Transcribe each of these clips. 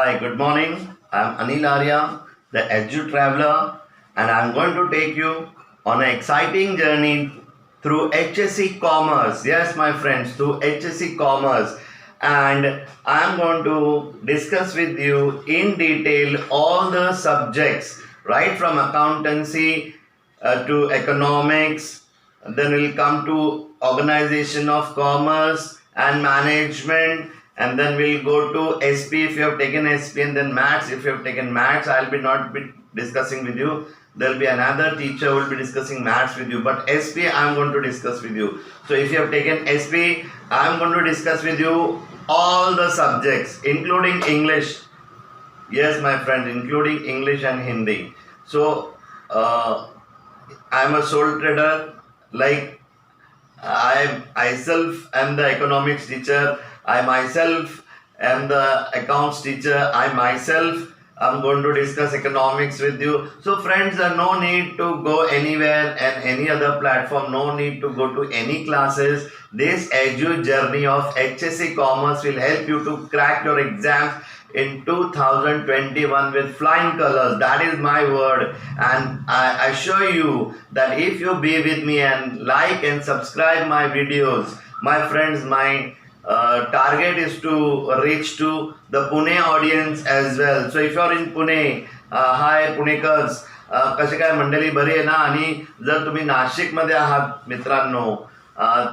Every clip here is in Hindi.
Hi, good morning. I'm Anil Arya, the Edu Traveler, and I'm going to take you on an exciting journey through HSC Commerce. Yes, my friends, through HSC Commerce. And I'm going to discuss with you in detail all the subjects, right from accountancy to economics, then we'll come to organization of commerce and management, and then we'll go to SP if you have taken SP, and then maths if you have taken maths. I'll be not be discussing with you. There'll be another teacher who will be discussing maths with you, but SP I'm going to discuss with you. So if you have taken SP, I'm going to discuss with you all the subjects including English. Yes, my friends, including English and Hindi. So I'm a sole trader. Like I myself am the economics teacher. I myself am the accounts teacher. I myself am going to discuss economics with you. So friends, no need to go anywhere and any other platform. No need to go to any classes. This edu journey of HSC Commerce will help you to crack your exams in 2021 with flying colors. That is my word, and I assure you that if you be with me and like and subscribe my videos, my friends, my target is to reach to the Pune audience as well. So if you are in Pune, hi Punekars, कसे काय मंडळी बरी आहे ना. आणि जर तुम्ही नाशिकमध्ये आहात मित्रांनो,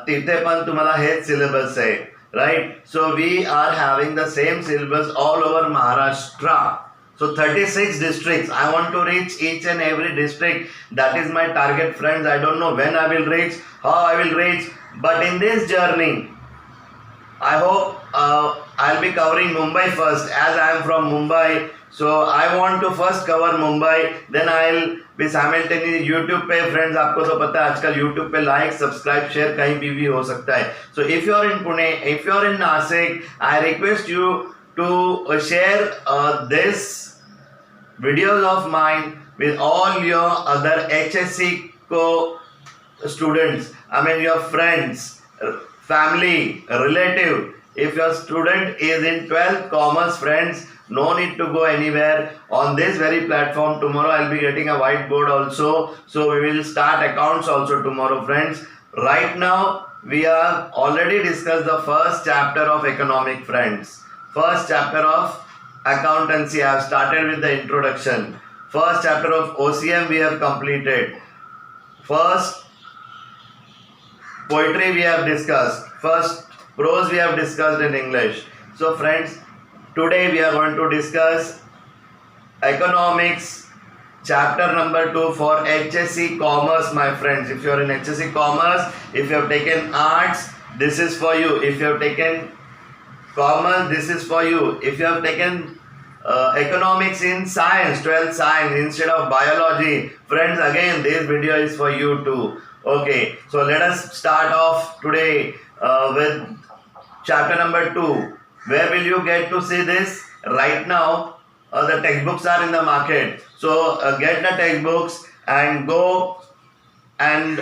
तिथे पण तुम्हाला हेच सिलेबस आहे, right? So we are having the same syllabus all over Maharashtra. So 36 districts. I want to reach each and every district. That is my target, friends. I don't know when I will reach, how I will reach, but in this journey, I hope I'll be covering Mumbai first, as I am from Mumbai. So I want to first cover Mumbai, then I'll be simultaneously YouTube पे. Friends, आपको तो पता है आजकल YouTube पे like, subscribe, share कहीं भी हो सकता है. So if you are in Pune, if you are in Nasik, I request you to share this videos of mine with all your other HSC students. I mean your friends, family, relative. If your student is in 12th commerce, friends, no need to go anywhere. On this very platform tomorrow I'll be getting a whiteboard also, so we will start accounts also tomorrow, friends. Right now we have already discussed the first chapter of economic, friends. First chapter of accountancy, I have started with the introduction. First chapter of OCM we have completed. First poetry we have discussed. First prose we have discussed in English. So friends, today we are going to discuss economics chapter number 2 for HSC Commerce, my friends. If you are in HSC Commerce, if you have taken arts, this is for you. If you have taken commerce, this is for you. If you have taken economics in science, 12th science instead of biology, friends, again this video is for you too. Okay, so let us start off today with chapter number 2. Where will you get to see this? Right now, the textbooks are in the market. So get the textbooks and go and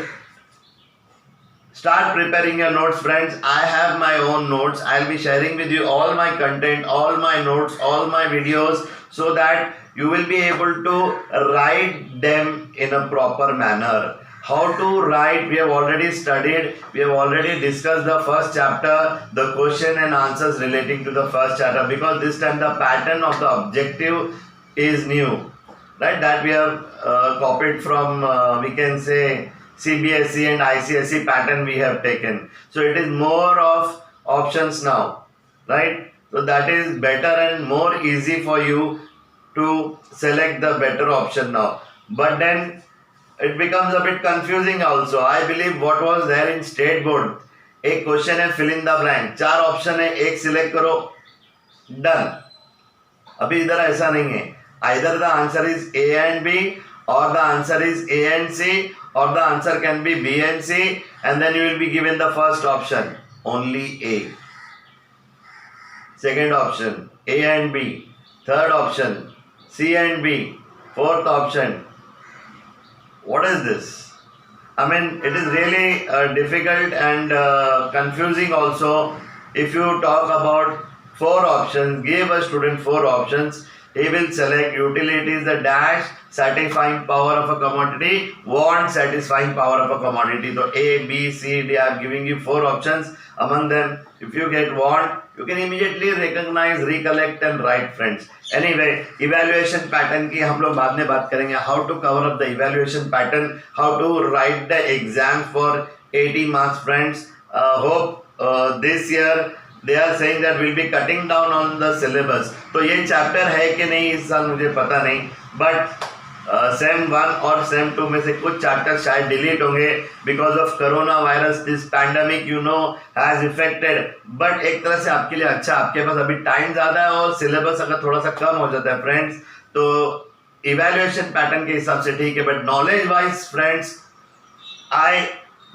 start preparing your notes, friends. I have my own notes. I'll be sharing with you all my content, all my notes, all my videos, so that you will be able to write them in a proper manner. How to write, we have already studied, we have already discussed the first chapter, the question and answers relating to the first chapter, because this time the pattern of the objective is new, right? That we have copied from, we can say, CBSE and ICSE pattern we have taken. So it is more of options now, right? So that is better and more easy for you to select the better option now. But then it becomes a bit confusing also. I believe what was there in state board, एक क्वेश्चन है fill in the blank, 4 option है, एक सिलेक्ट करो, डन. अभी इधर ऐसा नहीं है. Either the answer is A and B, or the answer is A and C, or the answer can be B and C, and then you will be given the first option, only A. Second option, A and B. Third option, C and B. Fourth option. What is this? I mean, it is really difficult and confusing also. If you talk about 4 options. Give a student 4 options. He will select utility is the dash satisfying power of a commodity, want satisfying power of a commodity. So A, B, C, D. I am giving you 4 options. Among them, if you get want, you can immediately recognize, recollect and write, friends. Anyway, evaluation pattern की हम लोग बाद में बात करेंगे. How to cover up the evaluation pattern, how to write the exam for 80 marks, friends. Hope this year they are saying that we'll be cutting down on the syllabus. तो ये चैप्टर है कि नहीं इस साल मुझे पता नहीं, बट सेम 1 और सेम 2 में से कुछ चैप्टर शायद डिलीट होंगे because of corona virus. This pandemic you know has affected, but एक तरह से आपके लिए अच्छा, आपके पास अभी टाइम ज़्यादा है और सिलेबस अगर थोड़ा सा कम हो जाता है फ्रेंड्स तो इवेल्युएशन पैटर्न के हिसाब से ठीक है. But knowledge wise friends I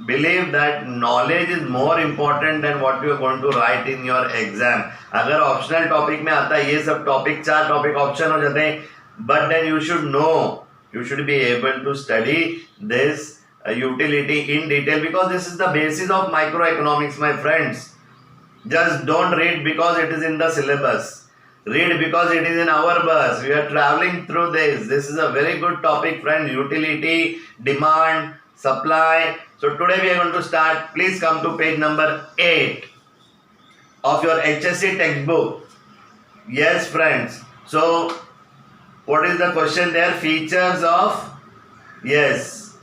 believe that knowledge is more important than what you are going to write in your exam. अगर ऑप्शनल टॉपिक में आता है ये सब टॉपिक, 4 टॉपिक ऑप्शन हो जाते हैं, but then you should know, you should be able to study this utility in detail because this is the basis of microeconomics, my friends. Just don't read because it is in the syllabus. Read because it is in our bus. We are traveling through this. This is a very good topic, friend. Utility, demand, supply. So today we are going to start. Please come to page number 8 of your HSC textbook. Yes, friends. So what is the question there? Features of, yes,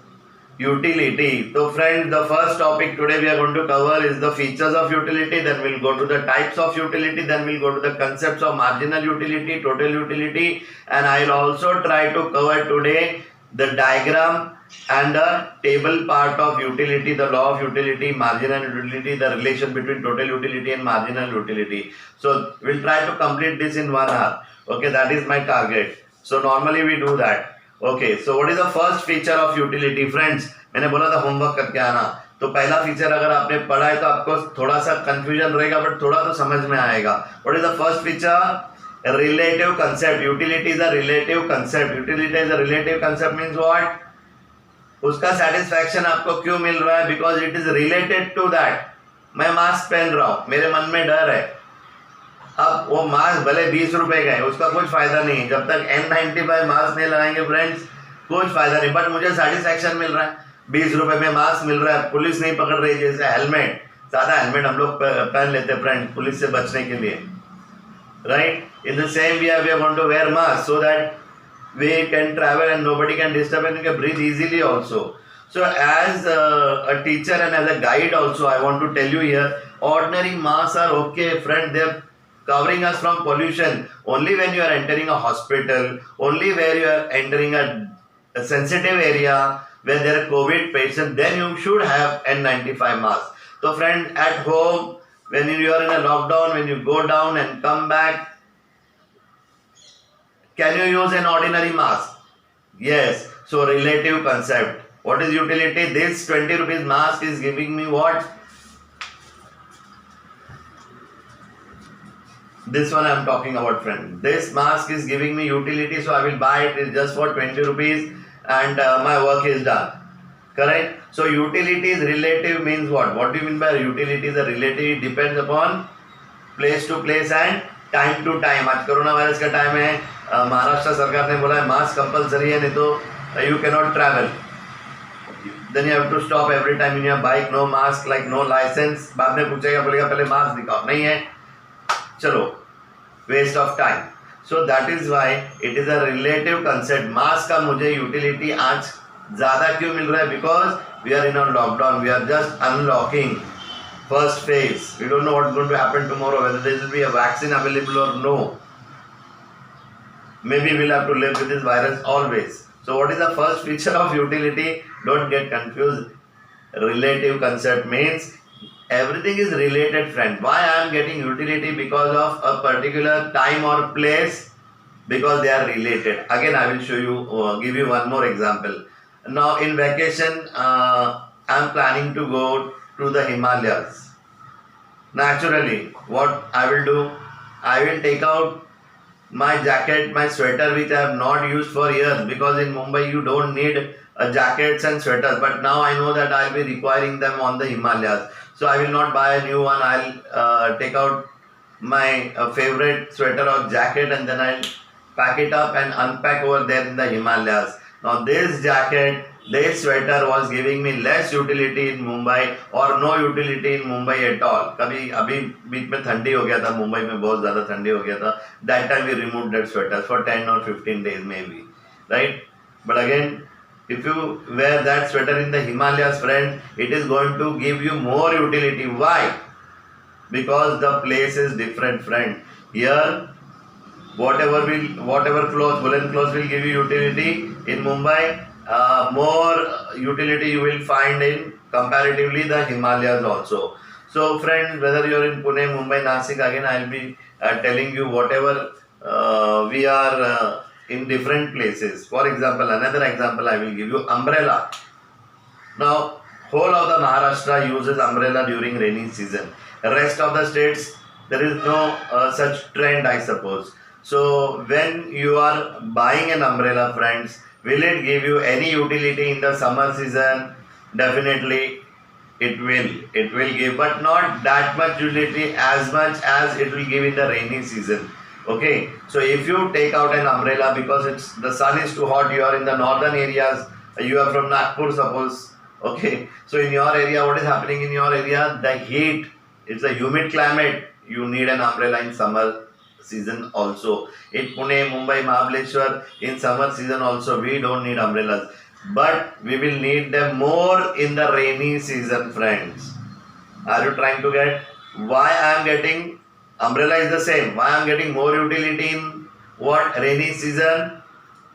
utility. So friends, the first topic today we are going to cover is the features of utility. Then we'll go to the types of utility. Then we'll go to the concepts of marginal utility, total utility, and I'll also try to cover today the diagram and the table part of utility, the law of utility, marginal utility, the relation between total utility and marginal utility. So we'll try to complete this in 1 hour. Okay, that is my target. So normally we do that. Okay, so what is the first feature of utility, friends? मैंने बोला था होमवर्क करके आना. तो पहला फीचर अगर आपने पढ़ा है तो आपको थोड़ा सा कंफ्यूजन रहेगा बट थोड़ा तो समझ में आएगा. What is the first feature? Relative concept. Utility is a relative concept. Utility is a relative concept means what? उसका सेटिस्फैक्शन आपको क्यों मिल रहा है? Because it is related to that. मैं मास्क पहन रहा हूँ, मेरे मन में डर है. अब वो मास्क भले 20 रुपए का है, उसका कुछ फायदा नहीं जब तक N95 मास्क नहीं लगाएंगे फ्रेंड्स, कुछ फायदा नहीं. बट मुझे सेटिस्फैक्शन मिल रहा है, 20 रुपए में मास्क मिल रहा है, पुलिस नहीं पकड़ रही. जैसे हेलमेट, सादा हेलमेट हम लोग पहन लेते हैं फ्रेंड पुलिस से बचने के लिए, right. In the same way we are going to wear mask so that we can travel and nobody can disturb and you can breathe easily also. So as a teacher and as a guide also I want to tell you here, ordinary masks are okay friend, they are covering us from pollution. Only when you are entering a hospital, only where you are entering a sensitive area where there are COVID patients, then you should have N95 mask. So friend, at home when you are in a lockdown, when you go down and come back, can you use an ordinary mask? Yes. So relative concept. What is utility? This 20 rupees mask is giving me what? This one I am talking about, friend. This mask is giving me utility, so I will buy it just for 20 rupees and my work is done. Correct? So utility is relative means what? What do you mean by utility is a relative? It depends upon place to place and time to time. आज कोरोना वायरस का टाइम है, महाराष्ट्र सरकार ने बोला है मास्क कंपलसरी है, नहीं तो you can not travel. Then you have to stop every time in your bike. No mask like no licence. बाद में पूछेगा, बोलेगा पहले मास्क दिखाओ, नहीं है चलो, waste of time. So that is why it is a relative concept. Mask का मुझे यूटिलिटी आज ज़्यादा क्यों मिल रहा है? Because we are in a lockdown, we are just unlocking. First phase. We don't know what's going to happen tomorrow, whether there will be a vaccine available or no. Maybe we'll have to live with this virus always. So what is the first feature of utility? Don't get confused. Relative concept means everything is related, friend. Why I am getting utility? Because of a particular time or place, because they are related. Again, I will show you, give you one more example. Now in vacation, I am planning to go to the Himalayas. Naturally, what I will do, I will take out my jacket, my sweater which I have not used for years, because in Mumbai you don't need jackets and sweaters, but now I know that I will be requiring them on the Himalayas. So I will not buy a new one. I'll take out my favorite sweater or jacket, and then I'll pack it up and unpack over there in the Himalayas. Now this jacket, this sweater was giving me less utility in Mumbai or no utility in Mumbai at all. कभी अभी बीच में ठंडी हो गया था, मुंबई में बहुत ज़्यादा ठंडी हो गया था. That time we removed that sweater for 10 or 15 days maybe, right? But again, if you wear that sweater in the Himalayas, friends, it is going to give you more utility. Why? Because the place is different, friend. Here, whatever clothes, woolen clothes will give you utility. In Mumbai, more utility you will find in comparatively the Himalayas also. So, friends, whether you're in Pune, Mumbai, Nasik, again I'll be telling you whatever we are in different places. For example, another example I will give you, umbrella. Now, whole of the Maharashtra uses umbrella during rainy season. Rest of the states, there is no such trend, I suppose. So, when you are buying an umbrella, friends, will it give you any utility in the summer season? Definitely, it will. It will give, but not that much utility as much as it will give in the rainy season. Okay, so if you take out an umbrella because the sun is too hot, you are in the northern areas, you are from Nagpur, suppose. Okay, so in your area, what is happening in your area? The heat, it's a humid climate. You need an umbrella in summer season also. In Pune, Mumbai, Mahabaleshwar, in summer season also, we don't need umbrellas. But we will need them more in the rainy season, friends. Are you trying to get why I am getting umbrella is the same? Why I am getting more utility in what? Rainy season?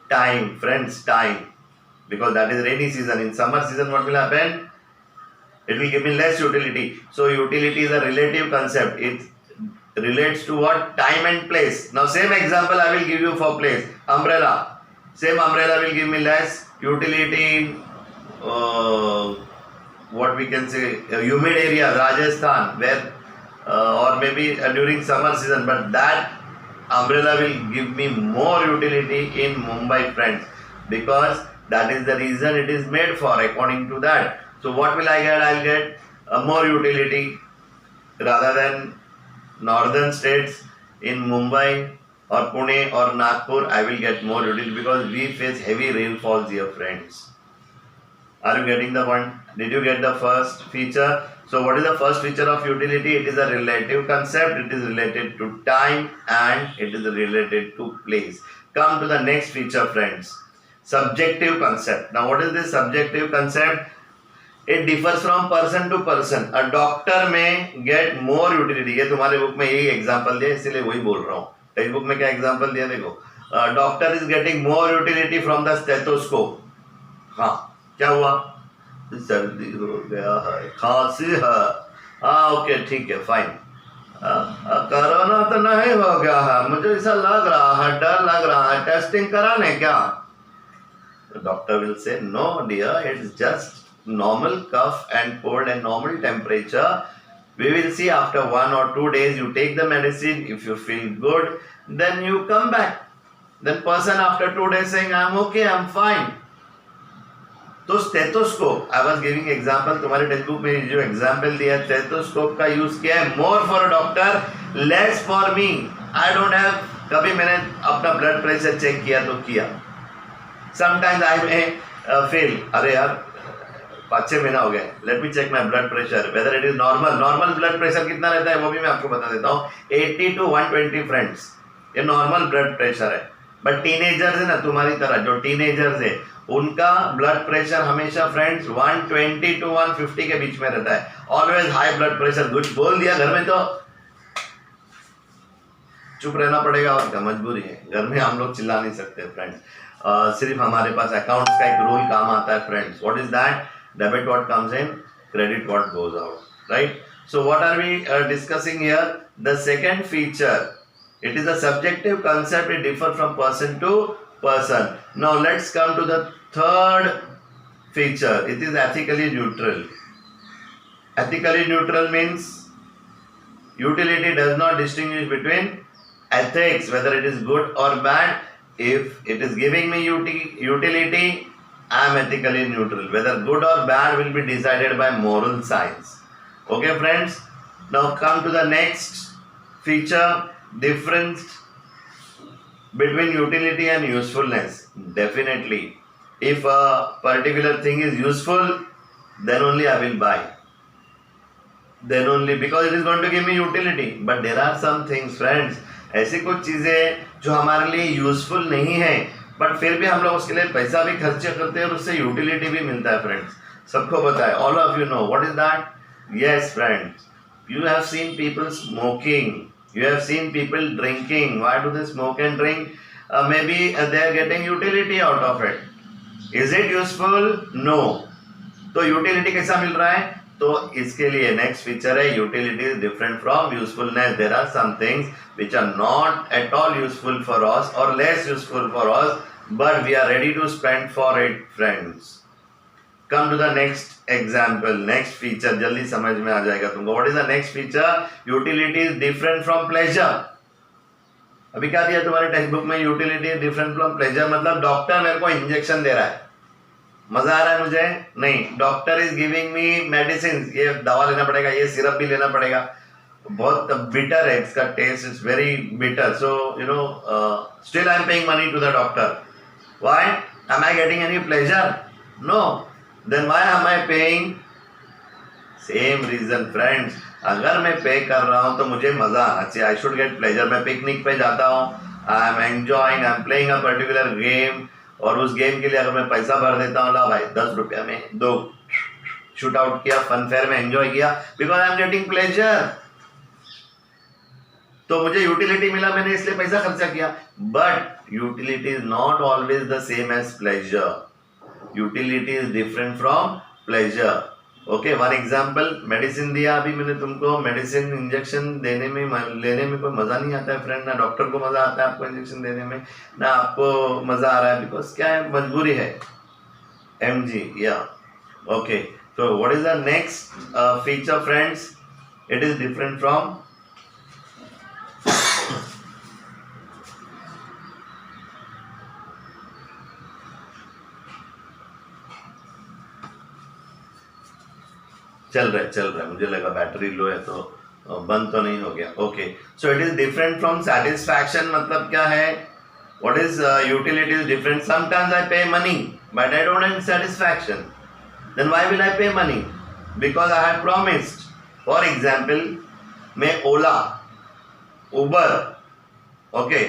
Time, friends, time. Because that is rainy season. In summer season, what will happen? It will give me less utility. So utility is a relative concept. It relates to what? Time and place. Now same example I will give you for place. Umbrella. Same umbrella will give me less utility in what we can say humid area, Rajasthan, where or maybe during summer season. But that umbrella will give me more utility in Mumbai, friends, because that is the reason it is made for, according to that. So what will I get? I'll get more utility rather than northern states. In Mumbai or Pune or Nagpur, I will get more utility because we face heavy rainfalls here, friends. Are you getting the point? Did you get the first feature? So what is the first feature of utility? It is a relative concept. It is related to time and it is related to place. Come to the next feature, friends. Subjective concept. Now what is this subjective concept? It differs from person to person. A doctor may get more utility. ये तुम्हारे बुक में यही एग्जांपल दिया, इसलिए वही बोल रहा हूँ. टेक्स्ट बुक में क्या एग्जांपल दिया देखो. Doctor is getting more utility from the stethoscope. हाँ, क्या हुआ? सर्दी हो गया है, खांसी है. हाँ ओके ठीक है फाइन. कोरोना तो नहीं हो गया है, मुझे ऐसा लग रहा है, डर लग रहा है, टेस्टिंग कराने क्या? Doctor will say no dear, it's just normal cough and cold and normal temperature. We will see after 1 or 2 days. You take the medicine. If you feel good, then you come back. Then person after 2 days saying I'm okay, I'm fine. तो stethoscope, I was giving example, तुम्हारे टेक्स्ट बुक में जो एग्जाम्पल दिया स्टेथोस्कोप का यूज किया है more for a doctor, less for me. I don't have, कभी मैंने अपना ब्लड प्रेशर चेक किया तो किया. Sometimes I may feel अरे यार 5-6 महीना हो गया, let me check my blood pressure whether it is normal. Normal blood pressure कितना रहता है वो भी मैं आपको बता देता हूँ. 80 to 120 फ्रेंड्स, ये नॉर्मल ब्लड प्रेशर है. बट टीनेजर्स है ना तुम्हारी तरह, जो टीनेजर्स है उनका ब्लड प्रेशर हमेशा फ्रेंड्स 120 to 150 के बीच में रहता है. Always high blood pressure. कुछ बोल दिया घर में तो चुप रहना पड़ेगा, और क्या मजबूरी है. घर में हम लोग चिल्ला नहीं सकते फ्रेंड्स. सिर्फ हमारे पास अकाउंट्स का एक रूल काम आता है friends. What is that? Debit what comes in, credit what goes out, right? So what are we discussing here? The second feature, it is a subjective concept. It differs from person to person. Now let's come to the third feature. It is ethically neutral. Ethically neutral means utility does not distinguish between ethics, whether it is good or bad. If it is giving me utility, I am ethically neutral. Whether good or bad will be decided by moral science. Okay friends, now come to the next feature difference between utility and usefulness? Definitely. If a particular thing is useful, then only I will buy. Then only, because it is going to give me utility. But there are some things, friends, ऐसी कुछ चीज़ें जो हमारे लिए यूजफुल नहीं है, बट फिर भी हम लोग उसके लिए पैसा भी खर्च करते हैं और उससे यूटिलिटी भी मिलता है फ्रेंड्स. सबको पता है. All of you know what is that. Yes friends, you have seen people smoking, you have seen people drinking. Why do they smoke and drink? Maybe they are getting utility out of it. Is it useful? No. तो यूटिलिटी कैसा मिल रहा है? तो इसके लिए नेक्स्ट फीचर है utility is different from usefulness. There are some things which are not at all useful for us और less useful for us, but we are ready to spend for it friends. Come to the next example, next feature. जल्दी समझ में आ जाएगा तुमको. What is the next feature? Utility is different from pleasure. अभी क्या दिया तुम्हारे टेक्स्ट बुक में? Utility is different from pleasure. मतलब डॉक्टर मेरे को इंजेक्शन दे रहा है, मजा आ रहा है मुझे? नहीं. Doctor is giving me medicine, ये दवा लेना पड़ेगा, ये सिरप भी लेना पड़ेगा. बहुत बिटर है इसका taste, is very bitter. So you know still I am paying money to the doctor. Why? Am I getting any pleasure? No. Then why am I paying? Same reason friends. अगर मैं पे कर रहा हूं तो मुझे मजा आना चाहिए. I should get pleasure. मैं पिकनिक पे जाता हूँ, I am enjoying, I am playing a particular game, और उस गेम के लिए अगर मैं पैसा भर देता हूँ, ला भाई 10 रुपया में 2 शूट आउट किया, फन फेयर में एंजॉय किया, because I am getting pleasure. तो मुझे यूटिलिटी मिला, मैंने इसलिए पैसा खर्चा किया. But utility is not always the same as pleasure. Utility is different from pleasure. Okay, one example. Medicine दिया अभी मैंने तुमको. मेडिसिन इंजेक्शन लेने में कोई मजा नहीं आता है फ्रेंड. ना डॉक्टर को मजा आता है आपको इंजेक्शन देने में, ना आपको मजा आ रहा है, बिकॉज क्या है, मजबूरी है. MG, या ओके. तो what is the next feature friends? It is different from चल रहा है. मुझे लगा बैटरी लो है तो बंद तो नहीं हो गया. Okay, so it is different from satisfaction. मतलब क्या है? What is utility is different. Sometimes I pay money but I don't have satisfaction. Then why will I pay money? Because I have promised. For example, मैं Ola, Uber, okay,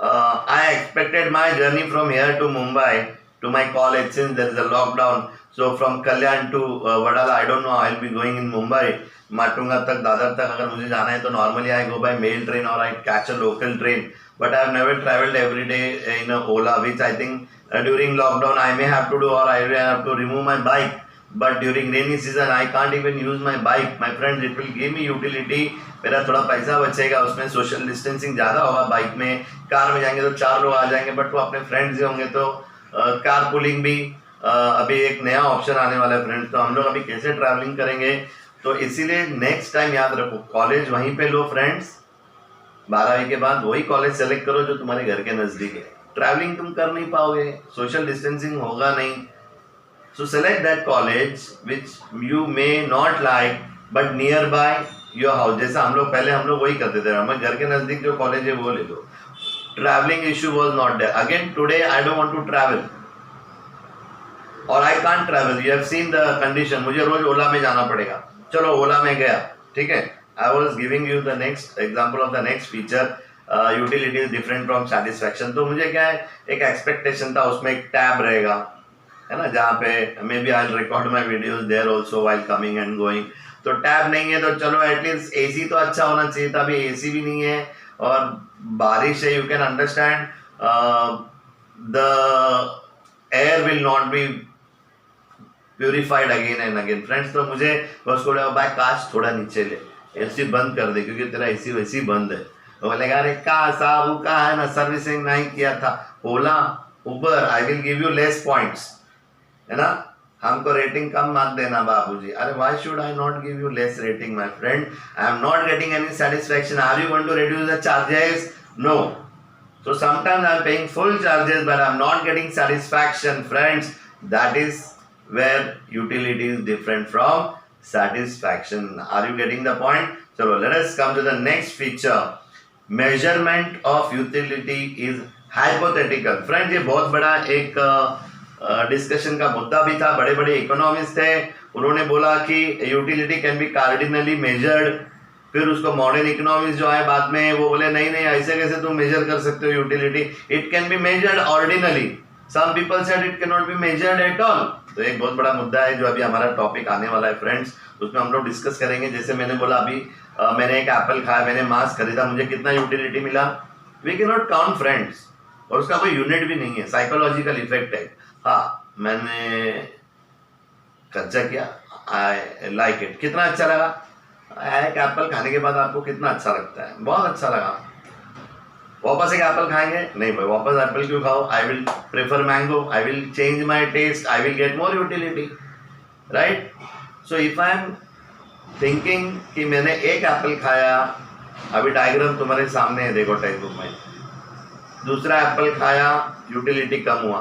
I expected my journey from here to Mumbai to my college since there is a lockdown. So from Kalyan to Vadala, I don't know, I'll be going in Mumbai. Matunga tak, Dadar tak अगर मुझे जाना है तो normally I go by mail train or I catch a local train. But I have never traveled every day in a Ola, which I think during lockdown I may have to do, or I may have to remove my bike. But during rainy season I can't even use my bike. My friends, it will give me utility. मेरा थोड़ा पैसा बचेगा, उसमें सोशल डिस्टेंसिंग ज़्यादा होगा. बाइक में, कार में जाएंगे तो 4 लोग आ जाएंगे, बट वो अपने फ्रेंड्स होंगे तो कार पुलिंग भी अभी एक नया ऑप्शन आने वाला है फ्रेंड्स. तो हम लोग अभी कैसे ट्रैवलिंग करेंगे? तो इसीलिए नेक्स्ट टाइम याद रखो, कॉलेज वहीं पे लो फ्रेंड्स. 12वीं के बाद वही कॉलेज सेलेक्ट करो जो तुम्हारे घर के नज़दीक है. ट्रैवलिंग तुम कर नहीं पाओगे, सोशल डिस्टेंसिंग होगा नहीं. सो select that college which you may not like but near by your house. जैसा हम लोग वही करते थे. हमारे घर के नज़दीक जो कॉलेज है वो ले लो. Traveling issue was not there. Again, today I don't want to travel, or I can't travel. You have seen the condition. मुझे रोज ओला में जाना पड़ेगा. चलो ओला में गया, ठीक है. I was giving you the next example of the next feature. Utility is different from satisfaction. तो मुझे क्या है, एक expectation था, उसमें एक tab रहेगा, है ना, जहाँ पे maybe I'll record my videos there also while coming and going. तो tab नहीं है तो चलो एटलीस्ट AC तो अच्छा होना चाहिए था. अभी AC भी नहीं है और बारिश है. You can understand the air will not be purified again and again friends. तो मुझे उसको भाई काश थोड़ा नीचे ले, एसी बंद कर दे क्योंकि तेरा एसी वैसी बंद है. तो बोलेगा अरे कहाँ साहब, वो कहाँ है ना, सर्विसिंग नहीं किया था. Ola, Uber, I will give you less points, है ना. हमको रेटिंग कम मत देना बाबूजी. अरे why should I not give you less rating my friend? I am not getting any satisfaction. Are you going to reduce the charges? No. So sometimes I am paying full charges but I am not getting satisfaction friends. That is where utility is different from satisfaction. Are you getting the point? चलो let us come to the next feature. Measurement of utility is hypothetical. Friends, ये बहुत बड़ा एक डिस्कशन का मुद्दा भी था. बड़े बड़े इकोनॉमिस्ट थे, उन्होंने बोला कि utility can B cardinally measured. फिर उसको मॉडर्न इकोनॉमिक्स जो आए बाद में, वो बोले नहीं नहीं, ऐसे कैसे तुम मेजर कर सकते हो utility. It can be measured ordinally. Some people said it can not be measured at all. तो एक बहुत बड़ा मुद्दा है जो अभी हमारा टॉपिक आने वाला है फ्रेंड्स, उसमें हम लोग डिस्कस करेंगे. जैसे मैंने बोला अभी, मैंने एक एप्पल खाया, मैंने मास्क खरीदा, मुझे कितना यूटिलिटी मिला. We can not count friends, और उसका कोई यूनिट भी नहीं है. साइकोलॉजिकल इफेक्ट है. हाँ, मैंने खर्चा किया, आई लाइक इट. कितना अच्छा लगा. एक एप्पल खाने के बाद आपको कितना अच्छा लगता है, बहुत अच्छा लगा. वापस एक एप्पल खाएंगे, नहीं भाई वापस एप्पल क्यों खाओ. I will prefer mango, I will change my taste, I will get more utility, right. So if I am thinking कि मैंने एक एप्पल खाया, अभी डायग्राम तुम्हारे सामने है, देखो टेक्स्ट बुक में. दूसरा एप्पल खाया, यूटिलिटी कम हुआ.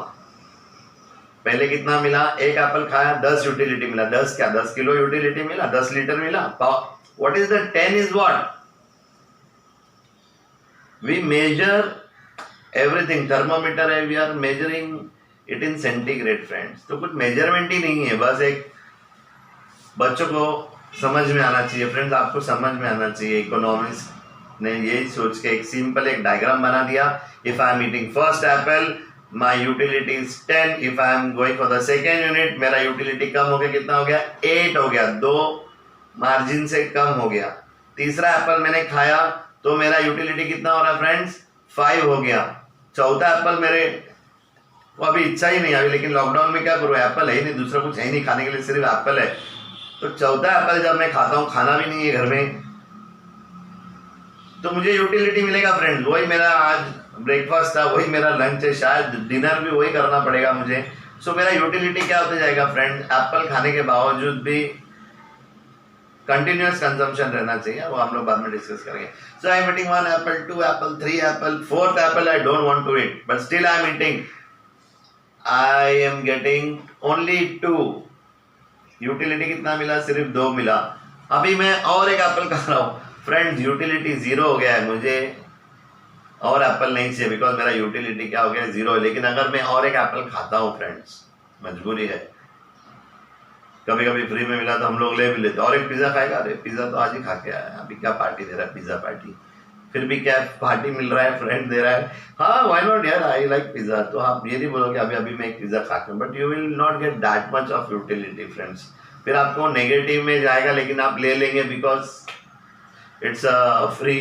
पहले कितना मिला, एक एप्पल खाया 10 यूटिलिटी मिला. 10 क्या, 10 किलो यूटिलिटी मिला, 10 लीटर मिला. What is the 10 is what we measure everything. Thermometer है, we are measuring it in centigrade friends. तो कुछ मेजरमेंट ही नहीं है, बस एक बच्चों को समझ में आना चाहिए फ्रेंड्स, आपको समझ में आना चाहिए. इकोनॉमिक्स ने यही सोच के एक सिंपल एक डायग्राम बना दिया. If I am eating first Apple, my utility is 10. If I am going for the second unit, मेरा यूटिलिटी कम हो गया. कितना हो गया, 8 हो गया, 2 मार्जिन से कम हो गया. तीसरा एप्पल मैंने खाया तो मेरा यूटिलिटी कितना हो रहा है फ्रेंड्स, 5 हो गया. चौथा एप्पल मेरे वो अभी इच्छा ही नहीं अभी, लेकिन लॉकडाउन में क्या करूँ, एप्पल है ही नहीं, दूसरा कुछ है ही नहीं खाने के लिए, सिर्फ एप्पल है. तो चौथा एप्पल जब मैं खाता हूँ, खाना भी नहीं है घर में, तो मुझे यूटिलिटी मिलेगा फ्रेंड्स. वही मेरा आज ब्रेकफास्ट था, वही मेरा लंच है, शायद डिनर भी वही करना पड़ेगा मुझे. सो मेरा यूटिलिटी क्या होता जाएगा फ्रेंड्स. एप्पल खाने के बावजूद भी कंटिन्यूअस कंजम्पशन रहना चाहिए, वो हम लोग बाद में डिस्कस करेंगे. So I am eating 1 apple, 2 apple, 3 apple, 4th apple I don't want to eat, but still I am eating. I am getting only 2. Utility कितना मिला, सिर्फ 2 मिला. अभी मैं और एक एप्पल खा रहा हूँ फ्रेंड्स, यूटिलिटी 0 हो गया है. मुझे और एप्पल नहीं चाहिए, बिकॉज मेरा यूटिलिटी क्या हो गया, 0 है. लेकिन अगर मैं और एक एप्पल खाता हूँ फ्रेंड्स, मजबूरी है, कभी कभी फ्री में मिला तो हम लोग ले भी लेते. और एक पिज़्ज़ा खाएगा, अरे पिज़्ज़ा तो आज ही खा के आया, अभी क्या पार्टी दे रहा है, पिज़्ज़ा पार्टी. फिर भी क्या पार्टी मिल रहा है, फ्रेंड दे रहा है, हाँ व्हाई नॉट यार, आई लाइक पिज़्ज़ा. तो आप ये नहीं बोलोगे अभी अभी मैं एक पिज़्ज़ा खा के, but you will not get that much of utility friends. फिर आपको नेगेटिव में जाएगा, लेकिन आप ले लेंगे because it's a free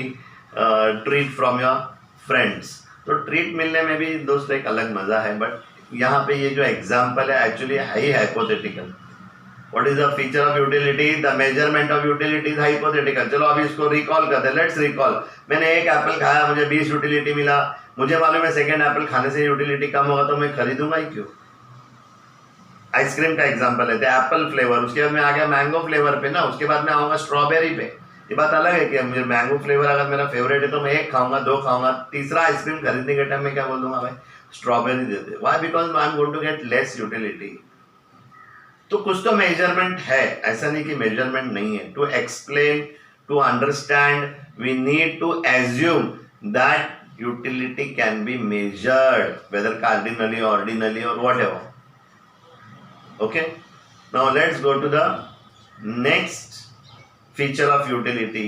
treat from your friends. तो ट्रीट मिलने में भी दोस्तों एक अलग मज़ा है. बट यहाँ पे ये जो एग्जाम्पल है एक्चुअली है ही hypothetical. What is the feature of utility, the measurement of utility is hypothetical. चलो अभी इसको रिकॉल करते हैं, लेट्स रिकॉल. मैंने एक एप्पल खाया, मुझे 20 यूटिलिटी मिला. मुझे मालूम है सेकेंड एप्पल खाने से यूटिलिटी कम होगा, तो मैं खरीदूंगा ही क्यों. आइसक्रीम का एग्जाम्पल लेते हैं, एप्पल फ्लेवर, उसके बाद मैं आ गया मैंगो फ्लेवर पे ना, उसके बाद मैं आऊँगा स्ट्रॉबेरी पे. ये बात अलग है कि मुझे मैंगो फ्लेवर अगर मेरा फेवरेट है तो मैं 1 खाऊंगा, 2 खाऊंगा, तीसरा आइसक्रीम खरीदने के टाइम में क्या बोल दूंगा, भाई स्ट्रॉबेरी दे दे. Why, because I am going to get less utility. तो कुछ तो मेजरमेंट है, ऐसा नहीं कि मेजरमेंट नहीं है. To explain, to understand, we need to assume that utility can be measured, whether cardinally, ordinally और whatever. Okay, now let's go to the next feature of utility.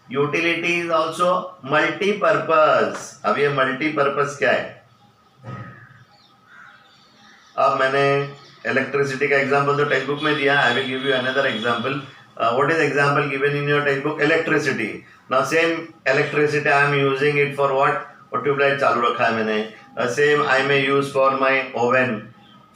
Utility is also multi-purpose. अब ये multi-purpose क्या है, अब मैंने इलेक्ट्रिसिटी का एग्जांपल तो टेक्स्ट बुक में दिया. I will give you another example. What is example given in your textbook? Electricity. Now same electricity I am using it for what? और ट्यूबलाइट चालू रखा है मैंने. Same I may use for my oven.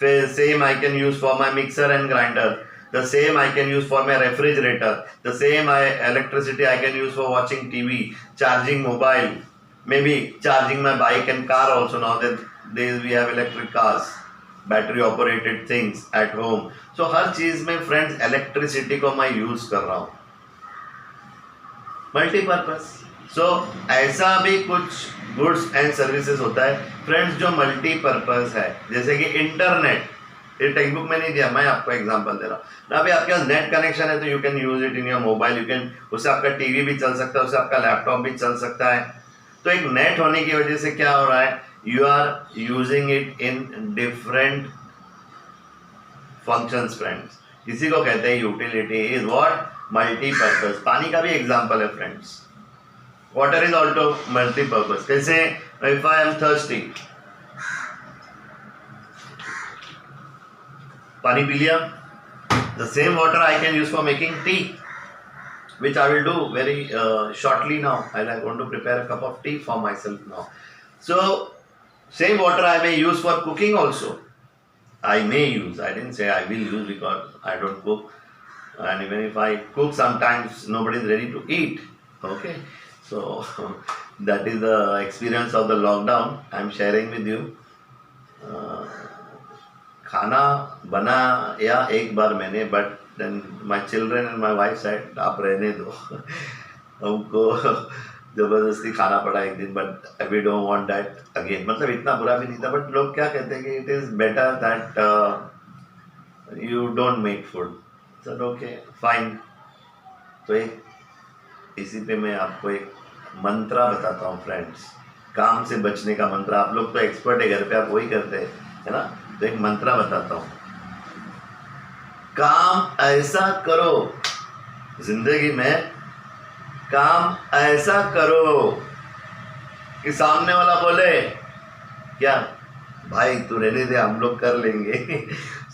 Same I can use for my mixer and grinder. The same I can use for my refrigerator. The same electricity I can use for watching TV, charging mobile, maybe charging my bike and car also. Now that days we have electric cars, battery operated things at home. So हर चीज में friends electricity को मैं use कर रहा हूँ. Multi-purpose. सो ऐसा भी कुछ गुड्स एंड सर्विसेज होता है फ्रेंड्स जो मल्टीपर्पज है, जैसे कि इंटरनेट. ये टेक्स्ट बुक में नहीं दिया, मैं आपको एग्जांपल दे रहा हूँ ना। अभी आपके पास नेट कनेक्शन है तो you can use it in your mobile, you can, उससे आपका टीवी भी चल सकता है, उससे आपका लैपटॉप भी चल सकता है। तो एक नेट होने की वजह से क्या हो रहा है, you are using it in different functions friends. इसी को कहते हैं यूटिलिटी इज व्हाट, मल्टीपर्पज। पानी का भी एग्जांपल है friends, water is also multipurpose. कैसे, इफ आई एम थर्स्टी, पानी पी लिया, the same water I can use for making tea, which I will do very shortly now. I want to prepare a cup of tea for myself now. So same water I may use for cooking also. I may use, I didn't say I will use because I don't cook, and even if I cook sometimes nobody is ready to eat. Okay, so that is the experience of the lockdown I am sharing with you. खाना बना या एक बार मैंने, but then my children and my wife said आप रहने दो हमको ज़बरदस्ती खाना पड़ा एक दिन, but we don't want that again. मतलब इतना बुरा भी नहीं था, बट लोग क्या कहते हैं कि it is better that you don't make food. Sir okay fine. तो एक इसी पे मैं आपको एक मंत्रा बताता हूँ फ्रेंड्स, काम से बचने का मंत्र। आप लोग तो एक्सपर्ट है, घर पे आप वही करते हैं, है ना। तो एक मंत्र बताता हूं, काम ऐसा करो जिंदगी में, काम ऐसा करो कि सामने वाला बोले क्या भाई तू रहने दे हम लोग कर लेंगे।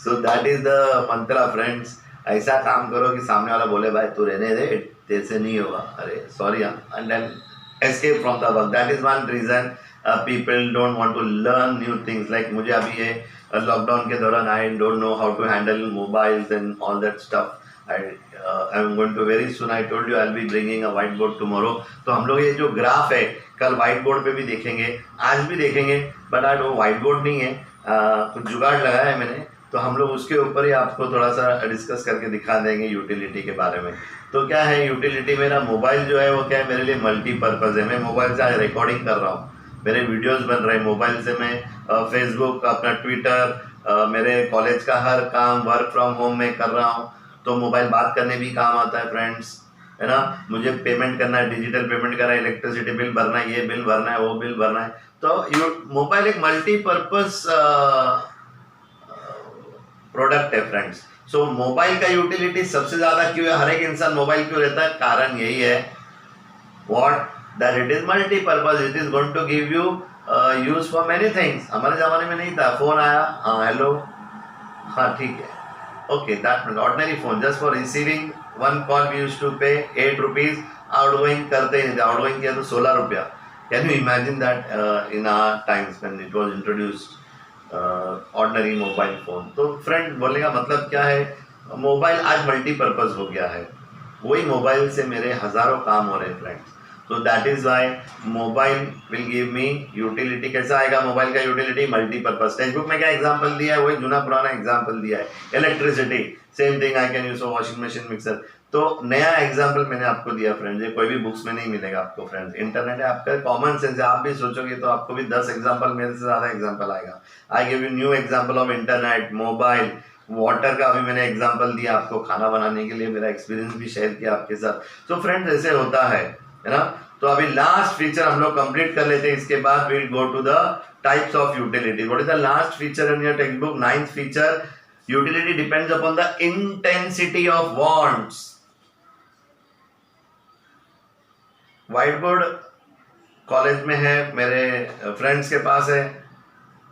सो दैट इज द मंत्र फ्रेंड्स। ऐसा काम करो कि सामने वाला बोले भाई तू रहने दे, तेरे से नहीं होगा, अरे sorry, and then escape from the work. That is one reason people don't want to learn new things. Like मुझे अभी ये लॉकडाउन के दौरान I don't know how to handle mobiles and all that stuff. I'm going to very soon. I told you I'll be bringing a whiteboard tomorrow. तो हम लोग ये जो ग्राफ है कल whiteboard पे भी देखेंगे, आज भी देखेंगे, बट आज वो whiteboard नहीं है, कुछ जुगाड़ लगाया है मैंने, तो हम लोग उसके ऊपर ही आपको थोड़ा सा डिस्कस करके दिखा देंगे यूटिलिटी के बारे में। तो क्या है यूटिलिटी, मेरा मोबाइल जो है वो क्या है मेरे लिए मल्टीपर्पज़ है। मैं मोबाइल से आज रिकॉर्डिंग कर रहा हूँ, मेरे वीडियोस बन रहे हैं मोबाइल से, मैं फेसबुक, अपना ट्विटर, मेरे कॉलेज का हर काम वर्क फ्रॉम होम में कर रहा हूँ, तो मोबाइल बात करने भी काम आता है फ्रेंड्स, है ना। मुझे पेमेंट करना है, डिजिटल पेमेंट करना है, इलेक्ट्रिसिटी बिल भरना है, ये बिल भरना है, वो बिल भरना है, तो मोबाइल एक मल्टीपर्पज़ प्रोडक्ट है फ्रेंड्स। सो मोबाइल का यूटिलिटी सबसे ज्यादा क्यों है, हर एक इंसान मोबाइल क्यों रहता है, कारण यही है what, that it is multipurpose, it is going to give you use for many things. हमारे जमाने में नहीं था, फोन आया, हाँ हेलो, हाँ ठीक है, okay, that mean ordinary phone just for receiving one call we used to pay 8 rupees, outgoing करते ही नहीं थे, आउटगोइंग किया तो 16 रुपया। Can you imagine that in our times when it was introduced ordinary mobile phone. तो फ्रेंड बोलने का मतलब क्या है, मोबाइल आज मल्टीपर्पज़ हो गया है, वही मोबाइल से मेरे हज़ारों काम हो रहे हैं फ्रेंड्स। तो that is why mobile will give me utility. कैसा आएगा मोबाइल का यूटिलिटी, मल्टीपर्पज़। टेक्स्ट बुक में क्या एग्जांपल दिया है, वही जुना पुराना एग्जांपल दिया है। Electricity same thing, I can use for washing machine, mixer. तो नया एग्जांपल मैंने आपको दिया फ्रेंड्स, ये कोई भी बुक्स में नहीं मिलेगा आपको फ्रेंड्स, इंटरनेट है, आपका कॉमन सेंस है, आप भी सोचोगे तो आपको भी 10 एग्जांपल, मेरे से ज़्यादा एग्जांपल आएगा। I give you new example of internet, mobile, water का अभी मैंने एग्जांपल दिया आपको, खाना बनाने के लिए मेरा एक्सपीरियंस भी शेयर किया आपके साथ। तो फ्रेंड्स ऐसे होता है ना। तो अभी लास्ट फीचर हम लोग कंप्लीट कर लेते हैं, इसके बाद we will go to the types of utility. What is the last feature in your text book, 9th feature, utility depends upon the intensity of wants. White board college में है, मेरे फ्रेंड्स के पास है,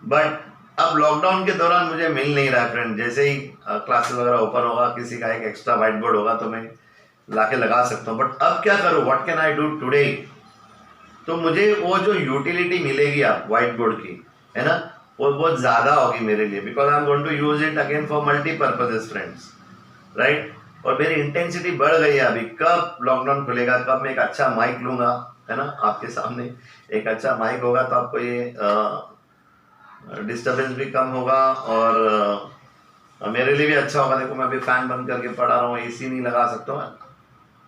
बट अब लॉकडाउन के दौरान मुझे मिल नहीं रहा है फ्रेंड। जैसे ही क्लासेस वगैरह ओपन होगा, किसी का एक एक्स्ट्रा व्हाइट बोर्ड होगा तो मैं लाके लगा सकता हूँ, बट अब क्या करूँ, what can I do today. तो मुझे वो जो यूटिलिटी मिलेगी आप व्हाइट बोर्ड की, है ना, वो बहुत ज़्यादा होगी मेरे लिए, because I am going to use it again for multipurposes friends, right. और मेरी इंटेंसिटी बढ़ गई है अभी। कब लॉकडाउन खुलेगा, कब मैं एक अच्छा माइक लूंगा, है ना, आपके सामने एक अच्छा माइक होगा तो आपको ये डिस्टर्बेंस भी कम होगा और मेरे लिए भी अच्छा होगा। देखो मैं अभी फैन बंद करके पढ़ा रहा हूँ, एसी नहीं लगा सकता हूँ,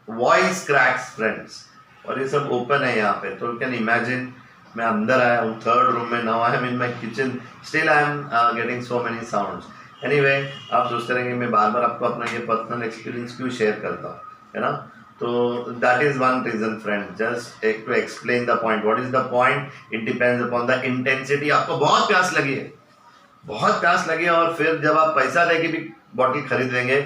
वॉइस क्रैक्स फ्रेंड्स, और ये सब ओपन है यहाँ पे। तो यू कैन इमेजिन मैं अंदर आया हूँ 3rd रूम में, now I am in my kitchen, still I am getting so many sounds, anyway आप सोचते रहेंगे मैं बार बार आपको अपना ये पर्सनल एक्सपीरियंस क्यों शेयर करता हूँ, है ना। तो that is one reason friend, just to explain the point. What is the point? It depends upon the intensity. आपको बहुत प्यास लगी है, बहुत प्यास लगी है, और फिर जब आप पैसा देके भी बॉटल खरीद लेंगे,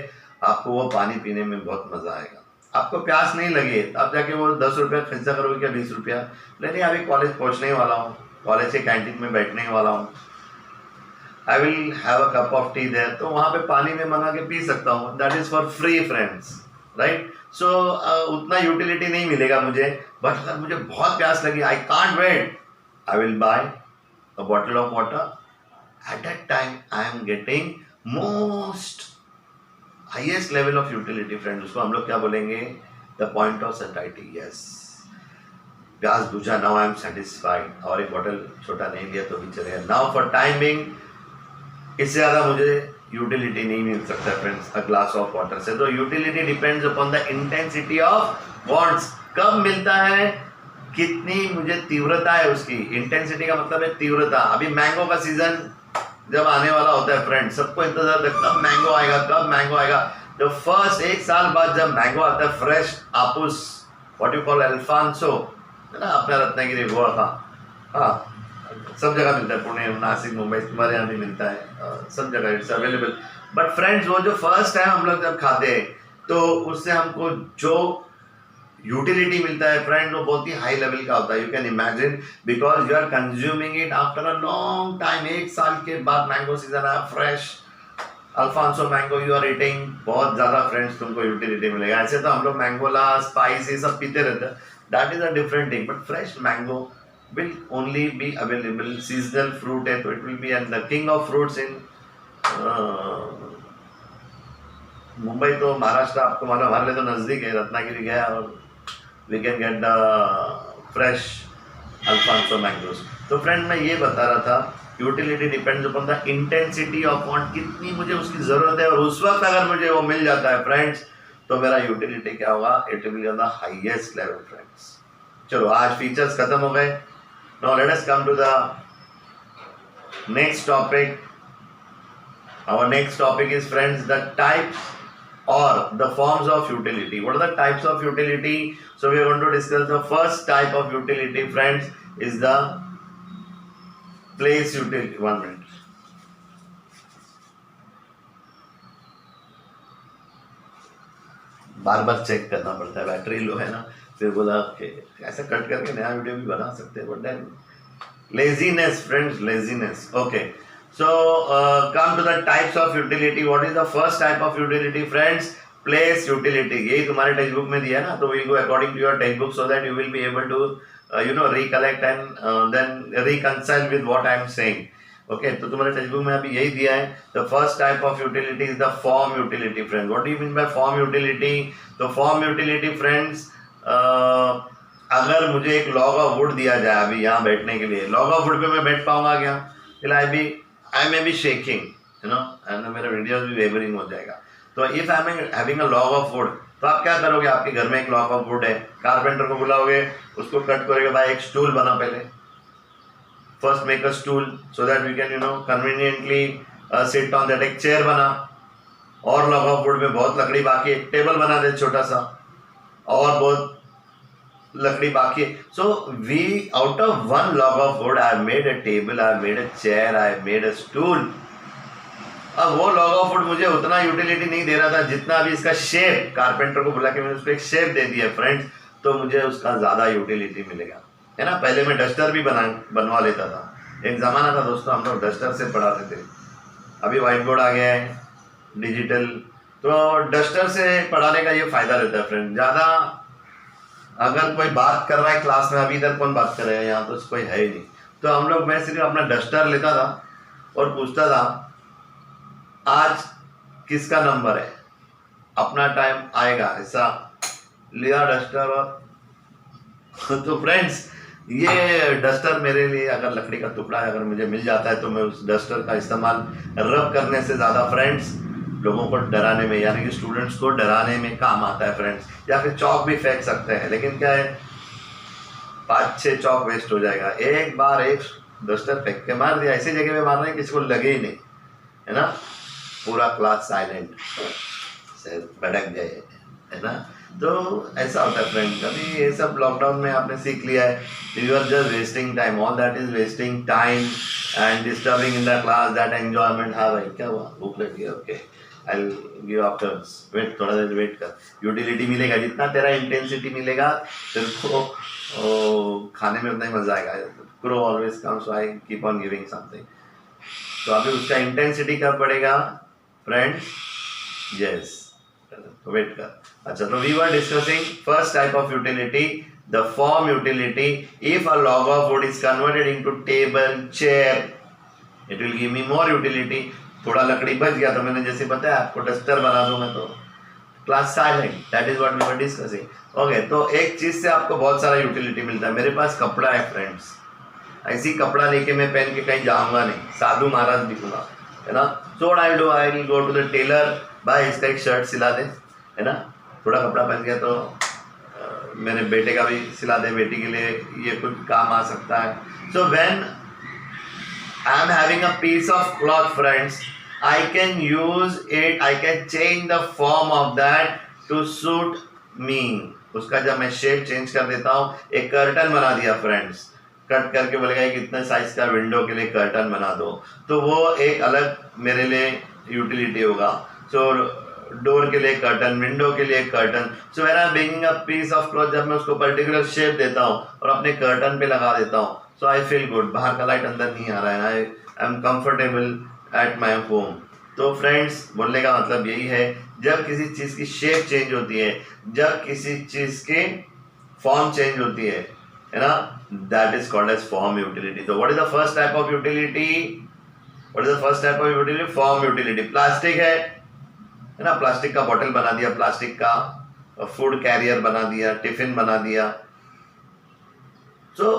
आपको वो पानी पीने में बहुत मजा आएगा। आपको प्यास नहीं लगी तो आप जाके वो 10 रुपया खर्चा करोगे क्या 20 रुपया? नहीं, अभी कॉलेज पहुंचने वाला हूँ, कॉलेज के कैंटीन में बैठने वाला हूँ, I will have a cup of tea there, तो वहां पे पानी में मंगा के पी सकता हूँ। That is for free friends, right. So उतना यूटिलिटी नहीं मिलेगा मुझे, बट अगर मुझे बहुत प्यास लगी, I can't wait, I will buy a bottle of water. At that time I am getting most highest level of utility friend. उसको हम लोग क्या बोलेंगे? The point of satisfaction. Yes, प्यास बुझा, नाउ आई एम सेटिस्फाइड, और एक बॉटल छोटा नहीं लिया तो भी चलेगा। नाउ फॉर टाइम बिंग, इससे ज़्यादा मुझे यूटिलिटी नहीं मिल सकता friends a glass of water से। तो utility depends upon the intensity of wants. कब मिलता है, कितनी मुझे तीव्रता है उसकी। इंटेंसिटी का मतलब है तीव्रता। अभी मैंगो का सीजन जब आने वाला होता है फ्रेंड्स, सबको इंतजार था कब मैंगो आएगा, कब मैंगो आएगा। तो फर्स्ट 1 साल बाद जब मैंगो आता है fresh Aapus, what you call alphonso, है ना, अपना रत्नागिरी गोवा का, हाँ सब जगह मिलता है, पुणे, नासिक, मुंबई, तुम्हारे यहाँ भी मिलता है, सब जगह इट्स अवेलेबल। बट फ्रेंड्स वो जो फर्स्ट टाइम हम लोग जब खाते हैं, तो उससे हमको जो यूटिलिटी मिलता है फ्रेंड, वो बहुत ही हाई लेवल का होता है। You can imagine, because you are consuming it after a long time. 1 साल के बाद मैंगो सीजन आया, fresh Alphonso mango you are eating, बहुत ज्यादा फ्रेंड्स तुमको यूटिलिटी मिलेगा। ऐसे तो हम लोग मैंगोला, स्पाइस, ये सब पीते रहते हैं, that is a different thing. But fresh mango will only be available, seasonal fruit है तो it will be, and the king of fruits in Mumbai तो महाराष्ट्र, आपको मालूम हमारे लिए तो नज़दीक है, रत्नागिरी गया और we can get the fresh Alphonso mangoes. तो फ्रेंड मैं ये बता रहा था, utility depends upon the intensity of want, कितनी मुझे उसकी ज़रूरत है, और उस वक्त अगर मुझे वो मिल जाता है फ्रेंड्स, तो मेरा यूटिलिटी क्या होगा? It will be on the highest level friends. चलो आज फीचर्स खत्म हो गए। Now let us come to the next topic. Our next topic is friends the types or the forms of utility. What are the types of utility? So we are going to discuss the first type of utility friends is the place utility. 1 minute. Bar bar check करना पड़ता है, बैटरी लो है ना, फिर बोला कि ऐसा कट करके नया वीडियो भी बना सकते हैं, but then laziness friends, laziness. Okay, so come to the types of utility. What is the first type of utility friends? Place utility. यही तुम्हारे टेक्स्ट बुक में दिया है ना, तो will go according to your text book so that you will be able to recollect and then reconcile with what I am saying. Okay, तो तुम्हारे टेक्स्ट बुक में अभी यही दिया है। The first type of utility is the form utility friends. What do you mean by form utility? तो फॉर्म यूटिलिटी फ्रेंड्स, अगर मुझे एक लॉग ऑफ वुड दिया जाए अभी यहाँ बैठने के लिए, लॉग ऑफ वुड पे मैं बैठ पाऊंगा क्या? I may be shaking, you know, and मेरा वीडियो भी वेवरिंग हो जाएगा। तो if I am having a log of wood, तो आप क्या करोगे? आपके घर में एक लॉग ऑफ वुड है, कारपेंटर को बुलाओगे, उसको कट करोगे, भाई एक स्टूल बना पहले, first make a stool so that we can conveniently sit on that. एक चेयर बना, और लॉग ऑफ वुड में बहुत लकड़ी बाकी है, टेबल बना दे छोटा सा, और बहुत लकड़ी बाकी है। So we out of 1 log of wood I have made a table, I have made a chair, I have made a stool। अब वो log of wood मुझे उतना यूटिलिटी नहीं दे रहा था जितना अभी इसका शेप, कारपेंटर को बुला के मैंने उसको एक शेप दे दिया फ्रेंड्स, तो मुझे उसका ज्यादा यूटिलिटी मिलेगा, है ना। पहले मैं डस्टर भी बनवा लेता था, एक जमाना था दोस्तों हम लोग डस्टर से पढ़ाते थे। अभी व्हाइट बोर्ड आ गया है डिजिटल, तो डस्टर से पढ़ाने का ये फायदा रहता है फ्रेंड। ज्यादा अगर कोई बात कर रहा है क्लास में, अभी इधर कौन बात कर रहा है, यहाँ तो कोई है ही नहीं, तो हम लोग, मैं सिर्फ अपना डस्टर लेता था और पूछता था आज किसका नंबर है, अपना टाइम आएगा, ऐसा लिया डस्टर और तो फ्रेंड्स ये डस्टर मेरे लिए, अगर लकड़ी का टुकड़ा अगर मुझे मिल जाता है तो मैं उस डस्टर का इस्तेमाल रब करने से ज़्यादा फ्रेंड्स लोगों को डराने में, यानी कि स्टूडेंट्स को डराने में काम आता है फ्रेंड्स। या फिर चौक भी फेंक सकते हैं, लेकिन क्या है 5-6 चौक वेस्ट हो जाएगा। एक बार एक डस्टर फेंक के मार दिया, ऐसी जगह पे मारना है किसी को लगे ही नहीं, है ना। पूरा क्लास साइलेंट, भटक गए, है ना। तो ऐसा होता है फ्रेंड, कभी ये सब लॉकडाउन में आपने सीख लिया है, you are just wasting time, all that is wasting time and disturbing in the class that enjoyment. हाँ भाई क्या हुआ, भूख लगी है, okay I will give after, wait, थोड़ा देर वेट कर, यूटिलिटी मिलेगा, जितना तेरा इंटेंसिटी मिलेगा तेरे को खाने में उतना ही मजा आएगा। Grow always comes, so I keep on giving something. तो अभी उसका इंटेंसिटी कब बढ़ेगा फ्रेंड्स? यस, वेट कर। अच्छा, तो we were discussing first type of utility, the form utility. If a log of wood is converted into table, chair, it will give me more utility. थोड़ा लकड़ी बच गया तो मैंने जैसे बताया आपको डस्टर बना दूं मैं, तो class silent, that is what we were discussing. Okay, तो एक चीज से आपको बहुत सारा यूटिलिटी मिलता है। मेरे पास कपड़ा है फ्रेंड्स, ऐसी कपड़ा लेके मैं पहन के कहीं जाऊंगा नहीं, साधु महाराज दिखूंगा, है ना। So what I do, I will go to the tailor, भाई इसका एक शर्ट सिला दे, है ना। थोड़ा कपड़ा पहन गया तो मेरे बेटे का भी सिला दे, बेटी के लिए ये कुछ काम आ सकता है। So when I am having a piece of cloth friends, I can use it, I can change the form of that to suit me. उसका जब मैं शेप चेंज कर देता हूँ, एक कर्टन बना दिया फ्रेंड्स, कट करके बोलेगा कितने साइज का विंडो के लिए कर्टन बना दो, तो वो एक अलग मेरे लिए यूटिलिटी होगा। सो डोर के लिए कर्टन, विंडो के लिए curtain. So when I am bringing a piece of cloth, जब मैं उसको पर्टिकुलर शेप देता हूँ और अपने कर्टन पे लगा देता हूँ, सो आई फील गुड, बाहर का लाइट अंदर नहीं आ रहा है, I am comfortable at my home. तो फ्रेंड्स, बोलने का मतलब यही है, जब किसी चीज़ की शेप चेंज होती है, जब किसी चीज़ की फॉर्म चेंज होती है ना, that is called as form utility. तो what is the first type of utility? What is the first type of utility? Form utility. Plastic है ना, प्लास्टिक का बॉटल बना दिया, प्लास्टिक का फूड कैरियर बना दिया, टिफिन बना दिया। तो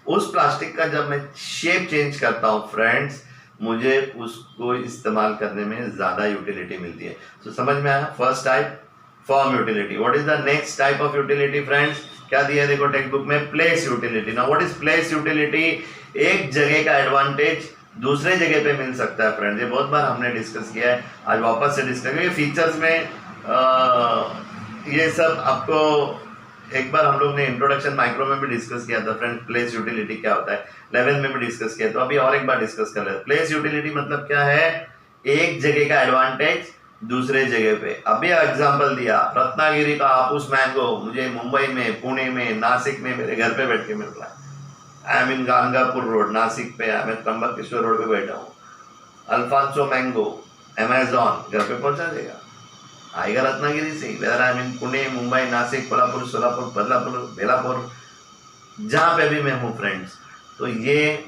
उस प्लास्टिक का जब मैं शेप चेंज करता हूँ फ्रेंड्स, मुझे उसको इस्तेमाल करने में ज्यादा यूटिलिटी मिलती है। तो समझ में आया? First type form utility. What is the next type of utility friends? क्या दिया है देखो टेक्स्ट बुक में, प्लेस यूटिलिटी। ना व्हाट इज प्लेस यूटिलिटी? एक जगह का एडवांटेज दूसरे जगह पे मिल सकता है फ्रेंड्स। ये बहुत बार हमने डिस्कस किया है, आज वापस से डिस्कस करेंगे। फीचर्स में ये सब आपको एक बार हम लोग ने इंट्रोडक्शन माइक्रो में भी डिस्कस किया था फ्रेंड, प्लेस यूटिलिटी क्या होता है, 11 में भी डिस्कस किया। तो अभी और एक बार डिस्कस कर लेते हैं। प्लेस यूटिलिटी मतलब क्या है? एक जगह का एडवांटेज दूसरे जगह पे। अभी एग्जांपल दिया, रत्नागिरी का हापुस मैंगो मुझे मुंबई में, पुणे में, नासिक में मेरे घर पे बैठ के मिल रहा है। I am in Gangapur road, Nashik पे, मैं त्र्यंबकेश्वर रोड पे बैठा हूँ। अल्फांसो मैंगो अमेजॉन घर पे पहुंचा देगा, आएगा रत्नागिरी से। वेदर आई एम इन पुणे, मुंबई, नासिक, कोल्हापुर, सोलापुर, बदलापुर, बेलापुर, जहाँ पे भी मैं हूँ फ्रेंड्स। तो ये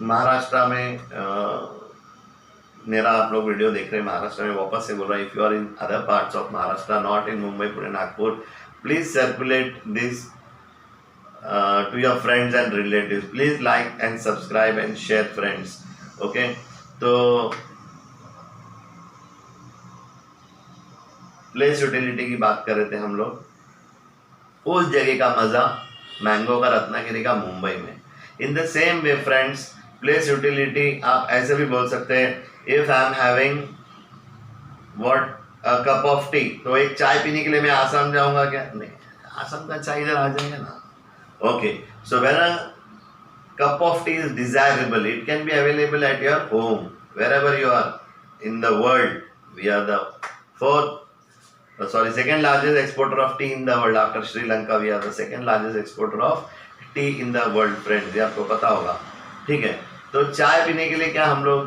महाराष्ट्र में मेरा आप लोग वीडियो देख रहे हैं महाराष्ट्र में, वापस से बोल रहा है, if you are in other parts of Maharashtra, not in Mumbai, Pune, Nagpur, please circulate this to your friends and relatives. Please like and subscribe and share friends. Okay, तो प्लेस यूटिलिटी की बात कर रहे थे हम लोग, उस जगह का मजा मैंगो का रत्नागिरी का मुंबई में। इन the same way friends, place utility आप ऐसे भी बोल सकते हैं, if I am having what a cup of T, तो एक चाय पीने के लिए मैं आसाम जाऊंगा क्या? नहीं, आसाम का चाय इधर आ जाएगा ना। Okay, so when a cup of tea is desirable, it can be available at your home, wherever you are in the world. We are the second largest exporter of tea in the world. After Sri Lanka, we are the second largest exporter of tea in the world, friends. ये आपको पता होगा, ठीक है। तो चाय पीने के लिए क्या हम लोग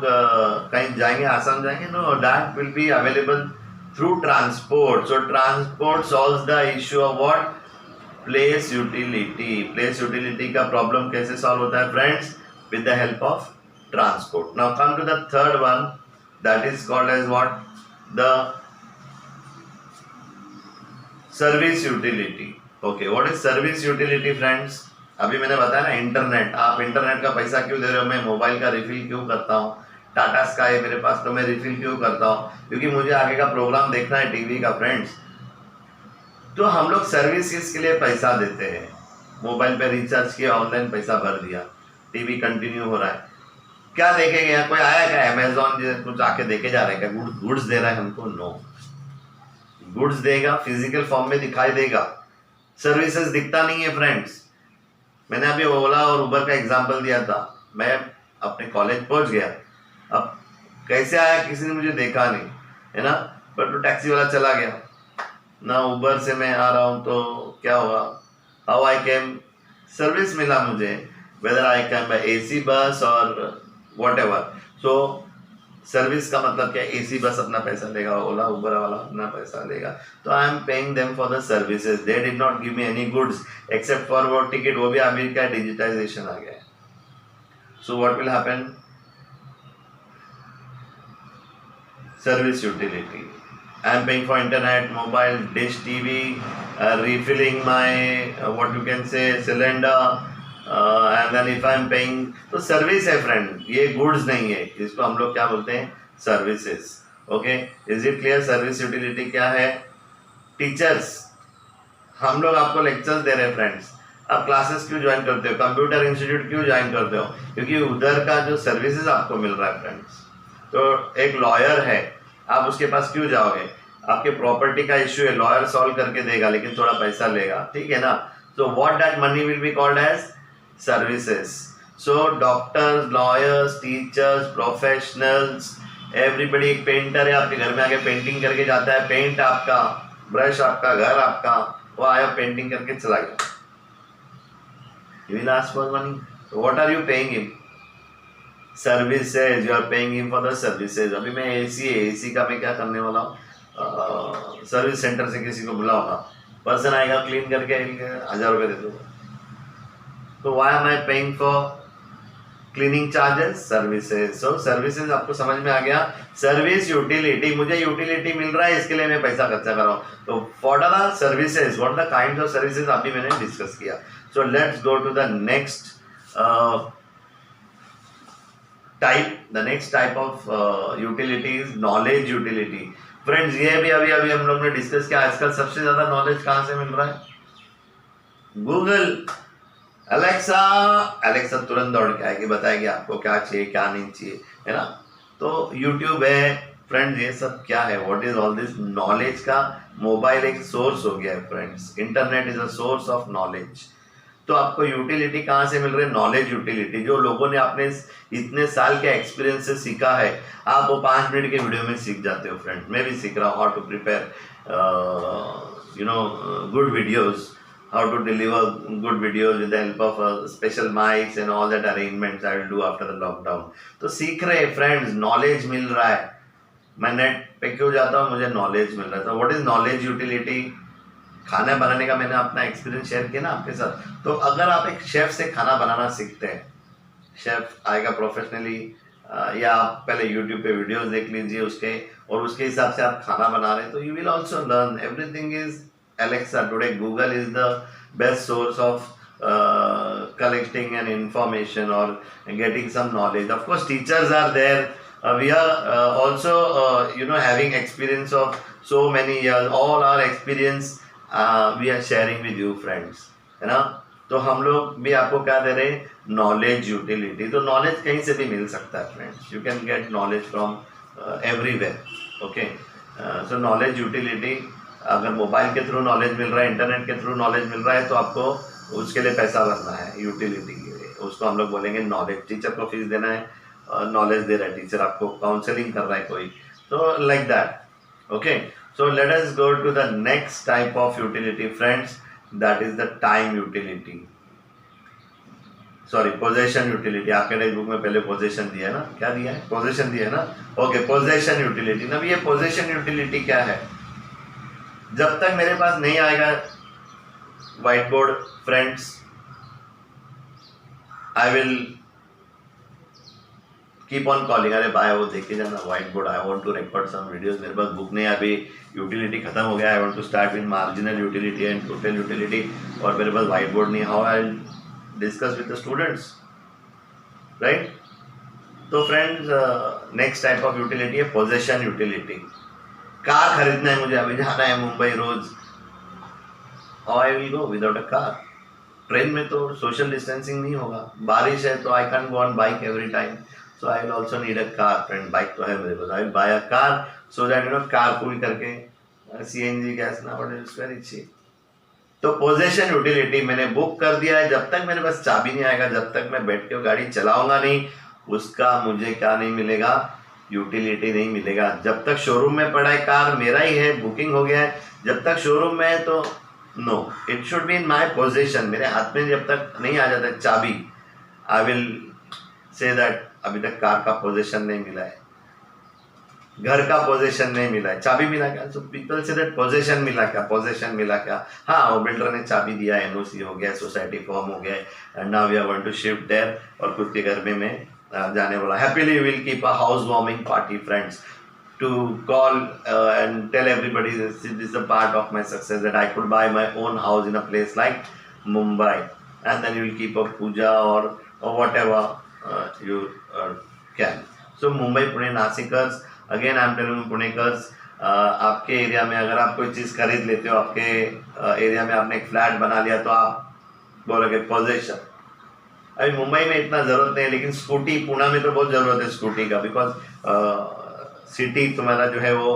कहीं जाएंगे, आसाम जाएंगे? No, that will be available through transport. So transport solves the issue of what? Place utility. Place utility का प्रॉब्लम कैसे सॉल्व होता है friends? With the help of transport. Now come to the third one, that is called as what? The service utility. Okay, what is service utility friends? अभी मैंने बताया ना, इंटरनेट, आप इंटरनेट का पैसा क्यों दे रहे हो? मैं मोबाइल का रिफिल क्यों करता हूँ? टाटा स्काई है मेरे पास, तो मैं रिफिल क्यों करता हूँ? क्योंकि मुझे आगे का प्रोग्राम देखना है टीवी का फ्रेंड्स। तो हम लोग सर्विसेज के लिए पैसा देते हैं, मोबाइल पे रिचार्ज किया, ऑनलाइन पैसा भर दिया, टीवी कंटिन्यू हो रहा है। क्या देखे गया, कोई आया क्या अमेजोन कुछ आके देखे जा रहा है क्या, गुड्स दे रहा है हमको? नो, गुड्स देगा फिजिकल फॉर्म में दिखाई देगा, सर्विसेज दिखता नहीं है फ्रेंड्स। मैंने अभी ओला और उबर का एग्जांपल दिया था, मैं अपने कॉलेज पहुंच गया, अब कैसे आया किसी ने मुझे देखा नहीं, है ना, पर तो टैक्सी वाला चला गया ना, उबर से मैं आ रहा हूँ तो क्या हुआ, हाउ आई केम, सर्विस मिला मुझे, whether I came by AC bus और वॉट एवर। सो सर्विस का मतलब क्या, एसी बस अपना पैसा लेगा, ओला उबर वाला अपना पैसा लेगा, तो आई am paying them for the services, they did not give me any goods except for वो टिकट, वो भी अभी का डिजिटाइजेशन आ गया है। So what will happen, service utility, I am paying for internet, mobile, dish, TV, refilling my what you can say cylinder, and then if I am paying, तो सर्विस है फ्रेंड, ये गुड्स नहीं है, इसको हम लोग क्या बोलते हैं, services. Okay, is it clear? Service utility क्या है? टीचर्स, हम लोग आपको लेक्चर्स दे रहे हैं फ्रेंड्स, आप क्लासेस क्यों ज्वाइन करते हो, कंप्यूटर इंस्टीट्यूट क्यों ज्वाइन करते हो, क्योंकि उधर का जो सर्विसेज आपको मिल रहा है फ्रेंड्स। तो एक लॉयर है, आप उसके पास क्यों जाओगे, आपके प्रॉपर्टी का इश्यू है, लॉयर सॉल्व करके देगा लेकिन थोड़ा पैसा लेगा, ठीक है ना। So what that money will be called as services. So doctors, lawyers, teachers, professionals, everybody, एक पेंटर है आपके घर में आके पेंटिंग करके जाता है, पेंट आपका, ब्रश आपका, घर आपका, वो आया पेंटिंग करके चला गया, you will ask for money, so what are you paying him? Services, you are paying him for the services. अभी मैं एसी का मैं क्या करने वाला हूँ, सर्विस सेंटर से किसी को बुलाऊंगा, पर्सन आएगा क्लीन करके 1000 रुपये दे दूंगा, तो why am I paying for cleaning charges, services. So services आपको समझ में आ गया, सर्विस यूटिलिटी, मुझे यूटिलिटी मिल रहा है इसके लिए मैं पैसा खर्चा कर रहा हूँ, तो what are the services, what are the kind of services अभी मैंने डिस्कस किया। So let's go to the next type, the next type of utility is knowledge utility. Friends, ये भी अभी हम लोग ने डिस्कस किया, आजकल सबसे ज्यादा नॉलेज कहाँ से मिल रहा है, गूगल, अलेक्सा तुरंत दौड़ के आएगी, बताएगी आपको क्या चाहिए क्या नहीं चाहिए, है ना। तो यूट्यूब है फ्रेंड्स, ये सब क्या है, what is all this, knowledge का मोबाइल एक सोर्स हो गया है friends, internet is a source of knowledge. तो आपको यूटिलिटी कहाँ से मिल रही है, नॉलेज यूटिलिटी, जो लोगों ने अपने इतने साल के एक्सपीरियंस से सीखा है, आप वो 5 मिनट के वीडियो में सीख जाते हो फ्रेंड। मैं भी सीख रहा हूँ how to prepare good videos, how to deliver good videos with the help of special mics and all that arrangements I will do after the lockdown। तो सीख रहे फ्रेंड्स, नॉलेज मिल रहा है, मैं नेट पे क्यों जाता हूँ, मुझे नॉलेज मिल रहा है। तो व्हाट इज नॉलेज यूटिलिटी, खाना बनाने का मैंने अपना एक्सपीरियंस शेयर किया ना आपके साथ। तो अगर आप एक शेफ से खाना बनाना सीखते हैं, शेफ आएगा प्रोफेशनली, या आप पहले यूट्यूब पे वीडियोस देख लीजिए उसके, और उसके हिसाब से आप खाना बना रहे हैं, तो you will also learn. Everything is Alexa today, Google is the best source of collecting an information or getting some knowledge. Of course, teachers are there. We are also, having experience of so many years. All our experience we are sharing with you, friends. है ना? तो हम लोग भी आपको क्या दे रहे हैं, नॉलेज यूटिलिटी। तो नॉलेज कहीं से भी मिल सकता है friends, you can get knowledge from everywhere. Okay, so knowledge utility, अगर मोबाइल के थ्रू नॉलेज मिल रहा है, इंटरनेट के थ्रू नॉलेज मिल रहा है, तो आपको उसके लिए पैसा भरना है यूटिलिटी के लिए, उसको हम लोग बोलेंगे नॉलेज। टीचर को फीस देना है, नॉलेज दे रहा है टीचर, आपको काउंसलिंग कर रहा है कोई, तो like that. Okay, so let us go to the next type of utility friends, that is the time utility, sorry possession utility. आपके टेक्स्ट बुक में पहले पोजेशन दिया है ना, क्या दिया है, पोजेशन दिया है ना। Okay, possession utility. ना ये पोजेशन यूटिलिटी क्या है, जब तक मेरे पास नहीं आएगा white board friends, I will keep on calling, अरे भाई वो देखे जाना white board, I want to record some videos, मेरे पास बुक नहीं है अभी, यूटिलिटी खत्म हो गया, I want to start with marginal utility and total utility, और मेरे पास व्हाइट बोर्ड नहीं है, how I will discuss with the students, right. तो friends, next type of utility है पोजेशन यूटिलिटी। कार खरीदना है मुझे, अभी जाना है मुंबई रोज, how I will go without a car. Train में तो सोशल डिस्टेंसिंग नहीं होगा, बारिश है तो I can go on bike every time, So I will also need a car, friend. Bike तो है मेरे पास. I will buy a car so that carpool करके CNG gas nowadays is very cheap. तो पोजेशन यूटिलिटी मैंने बुक कर दिया है. जब तक मेरे पास चाबी नहीं आएगा, जब तक मैं बैठ के गाड़ी चलाऊंगा नहीं, उसका मुझे क्या नहीं मिलेगा, यूटिलिटी नहीं मिलेगा. जब तक शोरूम में पड़ा है, कार मेरा ही है, बुकिंग हो गया है, जब तक शोरूम में है तो no, it should be in my possession. मेरे हाथ में जब तक नहीं आ जाता चाबी, आई विल से दैट अभी तक कार का पोजेशन नहीं मिला है, घर का पोजेशन नहीं मिला है. चाबी मिला क्या? So people say that possession मिला क्या, पोजेशन मिला क्या? हाँ, वो बिल्डर ने चाबी दिया, एनओसी हो गया, सोसाइटी फॉर्म हो गया, and now we are going to shift there. और खुद के घर में मैं जाने वाला. Happily will keep a house warming party, friends, to call and tell everybody this is a part of my success, that I could buy my own house in a place like Mumbai, and then you will keep a puja or whatever you can. So Mumbai, Pune, Nasikers, again I am telling you, Punekers, आपके एरिया में अगर आप कोई चीज़ खरीद लेते हो, आपके एरिया में आपने एक फ्लैट बना लिया, तो आप बोलोगे पोजेशन. अभी मुंबई में इतना ज़रूरत नहीं है, लेकिन स्कूटी, पुणे में तो बहुत ज़रूरत है स्कूटी का, बिकॉज सिटी तुम्हारा जो है वो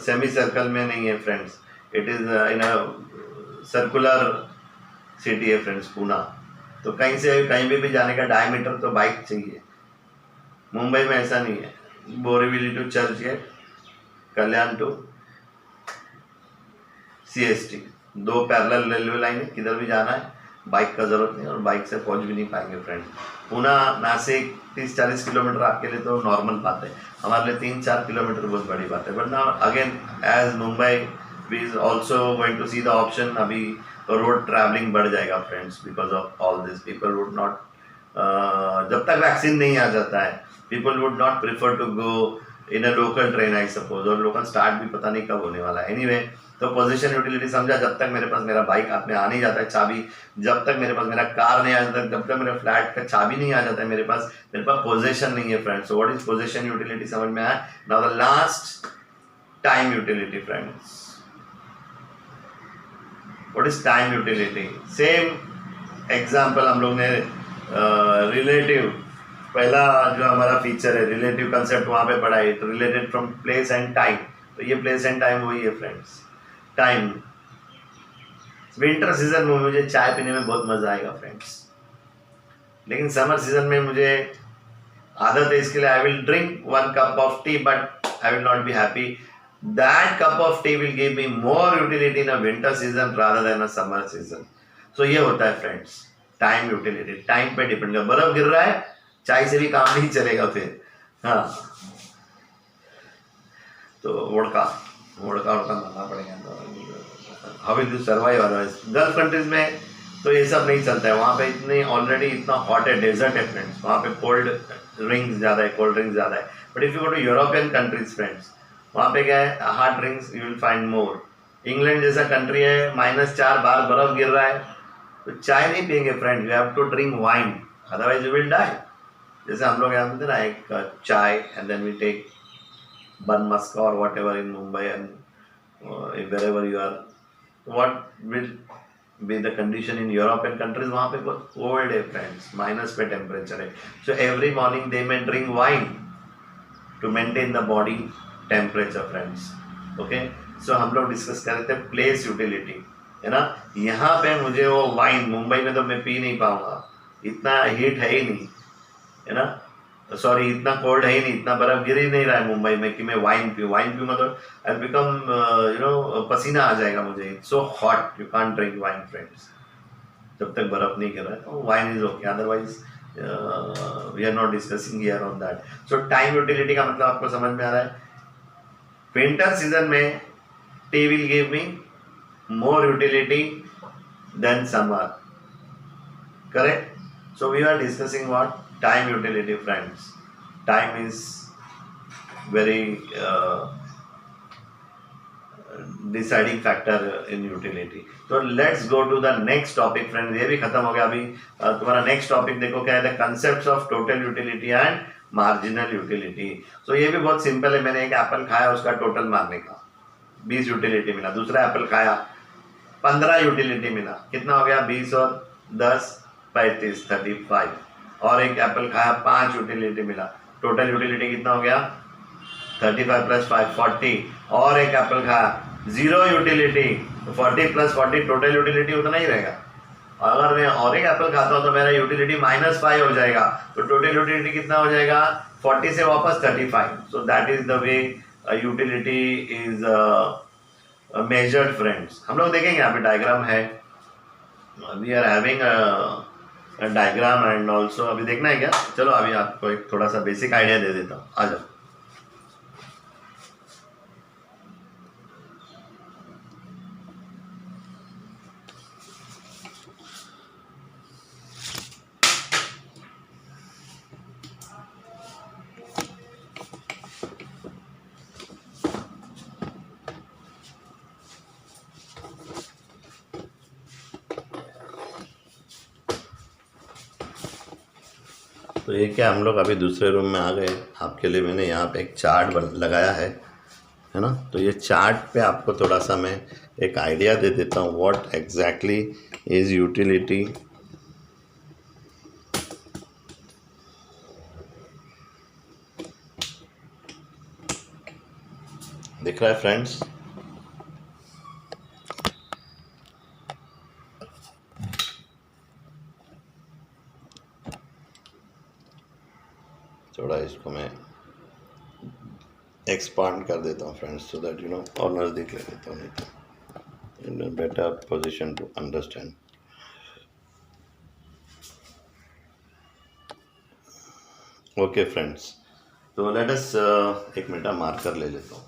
सेमी सर्कल में नहीं है, friends. It is in a circular city है, फ्रेंड्स, पुणे. तो कहीं से कहीं भी जाने का डायमीटर तो बाइक चाहिए. मुंबई में ऐसा नहीं है. Borivali to Churchgate, Kalyan to CST, 2 parallel railway line है, किधर भी जाना है बाइक का ज़रूरत नहीं, और बाइक से पहुंच भी नहीं पाएंगे, फ्रेंड. पुणे, नासिक 30-40 किलोमीटर आपके लिए तो नॉर्मल बात है, हमारे लिए 3-4 किलोमीटर बहुत बड़ी बात है. But now again as Mumbai we is also going to see the option, अभी रोड ट्रैवलिंग बढ़ जाएगा, friends, because of all this. People would not, जब तक वैक्सीन नहीं आ जाता है, people would not prefer to go in a local train, I suppose. और लोकल स्टार्ट भी पता नहीं कब होने वाला है. एनीवे, तो पोजीशन यूटिलिटी समझा. जब तक मेरे पास मेरा बाइक हाथ में आ नहीं जाता है, चाबी, जब तक मेरे पास मेरा कार नहीं आ जाता, जब तक मेरे फ्लैट का चाबी नहीं आ जाता है, मेरे पास पोजीशन नहीं है, friends. So what is position utility समझ में आया. Now the last, time utility, friends. What is time utility? Same example हम लोग ने रिलेटिव, पहला जो हमारा फीचर है रिलेटिव कंसेप्ट, वहाँ पे पढ़ा है, related from place and time. तो ये प्लेस एंड टाइम वही है, फ्रेंड्स. टाइम, विंटर सीजन में मुझे चाय पीने में बहुत मज़ा आएगा, फ्रेंड्स, लेकिन समर सीजन में मुझे आदत है, इसके लिए I will drink 1 cup of tea, but I will not be happy. That cup of tea will give me more utility in a winter season rather than a summer season. So ये होता है, फ्रेंड्स, टाइम यूटिलिटी. टाइम पे डिपेंड है. बर्फ गिर रहा है, चाय से भी काम नहीं चलेगा फिर. हाँ, तो वोडका मानना पड़ेगा. How will you survive otherwise? Gulf countries में तो ये सब नहीं चलता है. वहाँ पे इतनी ऑलरेडी इतना हॉट है, डेजर्ट है, फ्रेंड्स. वहाँ पे कोल्ड ड्रिंक्स ज़्यादा है, कोल्ड ड्रिंक्स ज़्यादा है. But if you go to European countries, friends, वहाँ पे क्या है, hard drinks you will find more. England जैसा कंट्री है, -4 बार बर्फ गिर रहा है, तो चाय नहीं पियेंगे, friend. You have to drink wine, otherwise you will die. जैसे हम लोग यहाँ पे ना, एक चाय and then we take bun maska और whatever in Mumbai and wherever you are. what will be the condition in European countries? वहाँ पे बहुत cold है, friends, माइनस पे टेम्परेचर है. so every morning they may drink wine to maintain the body temperature, friends. okay, so हम लोग डिस्कस कर रहे थे प्लेस यूटिलिटी, है ना. यहाँ पे मुझे वो वाइन, मुंबई में तो मैं पी नहीं पाऊँगा, इतना हीट है ही नहीं, है ना. सॉरी, इतना कोल्ड है ही नहीं, इतना बर्फ गिर ही नहीं रहा है मुंबई में कि मैं वाइन पीऊँ तो आई बिकम पसीना आ जाएगा मुझे. So hot, you can't drink wine, friends, जब तक बर्फ नहीं गिर रहा है. तो wine is okay, otherwise we are not discussing here on that. So time utility का मतलब आपको समझ में आ रहा है. विंटर सीजन में tea will give me more utility than summer, correct. So we are discussing what time utility, friends. Time is very deciding factor in utility. So let's go to the next topic, friends. ये भी खत्म हो गया. अभी तुम्हारा next topic देखो क्या है, the concepts of total utility and marginal utility. So ये भी बहुत सिंपल है. मैंने एक एप्पल खाया, उसका टोटल मारने का 20 यूटिलिटी मिला. दूसरा एप्पल खाया, 15 यूटिलिटी मिला. कितना हो गया? 20 और 10 35, 35. और एक एप्पल खाया, 5 यूटिलिटी मिला। टोटल यूटिलिटी कितना हो गया? 35 + 5 40। और एक एप्पल खाया, 0 यूटिलिटी, तो 40 + 40 टोटल यूटिलिटी उतना ही रहेगा। अगर मैं और एक एप्पल खाता हूँ तो मेरा यूटिलिटी -5 हो जाएगा, तो टोटल यूटिलिटी कितना हो जाएगा? 40 से वापस 35। So that is the way utility is measured friends. हम लोग देखेंगे, यहाँ पे डायग्राम है, we are having diagram and also. अभी देखना है क्या? चलो अभी आपको एक थोड़ा सा बेसिक आइडिया दे देता हूँ, आ जाओ। तो ये क्या, हम लोग अभी दूसरे रूम में आ गए। आपके लिए मैंने यहाँ पे एक चार्ट लगाया है ना। तो ये चार्ट पे आपको थोड़ा सा मैं एक आइडिया दे देता हूँ व्हाट एग्जैक्टली इज यूटिलिटी। दिख रहा है फ्रेंड्स? थोड़ा इसको मैं एक्सपांड कर देता हूँ friends, so that you know, और नज़दीक ले लेता हूँ, नहीं तो in better position to understand. Okay friends, तो लेट अस, एक मिनट मार्कर ले लेता हूँ।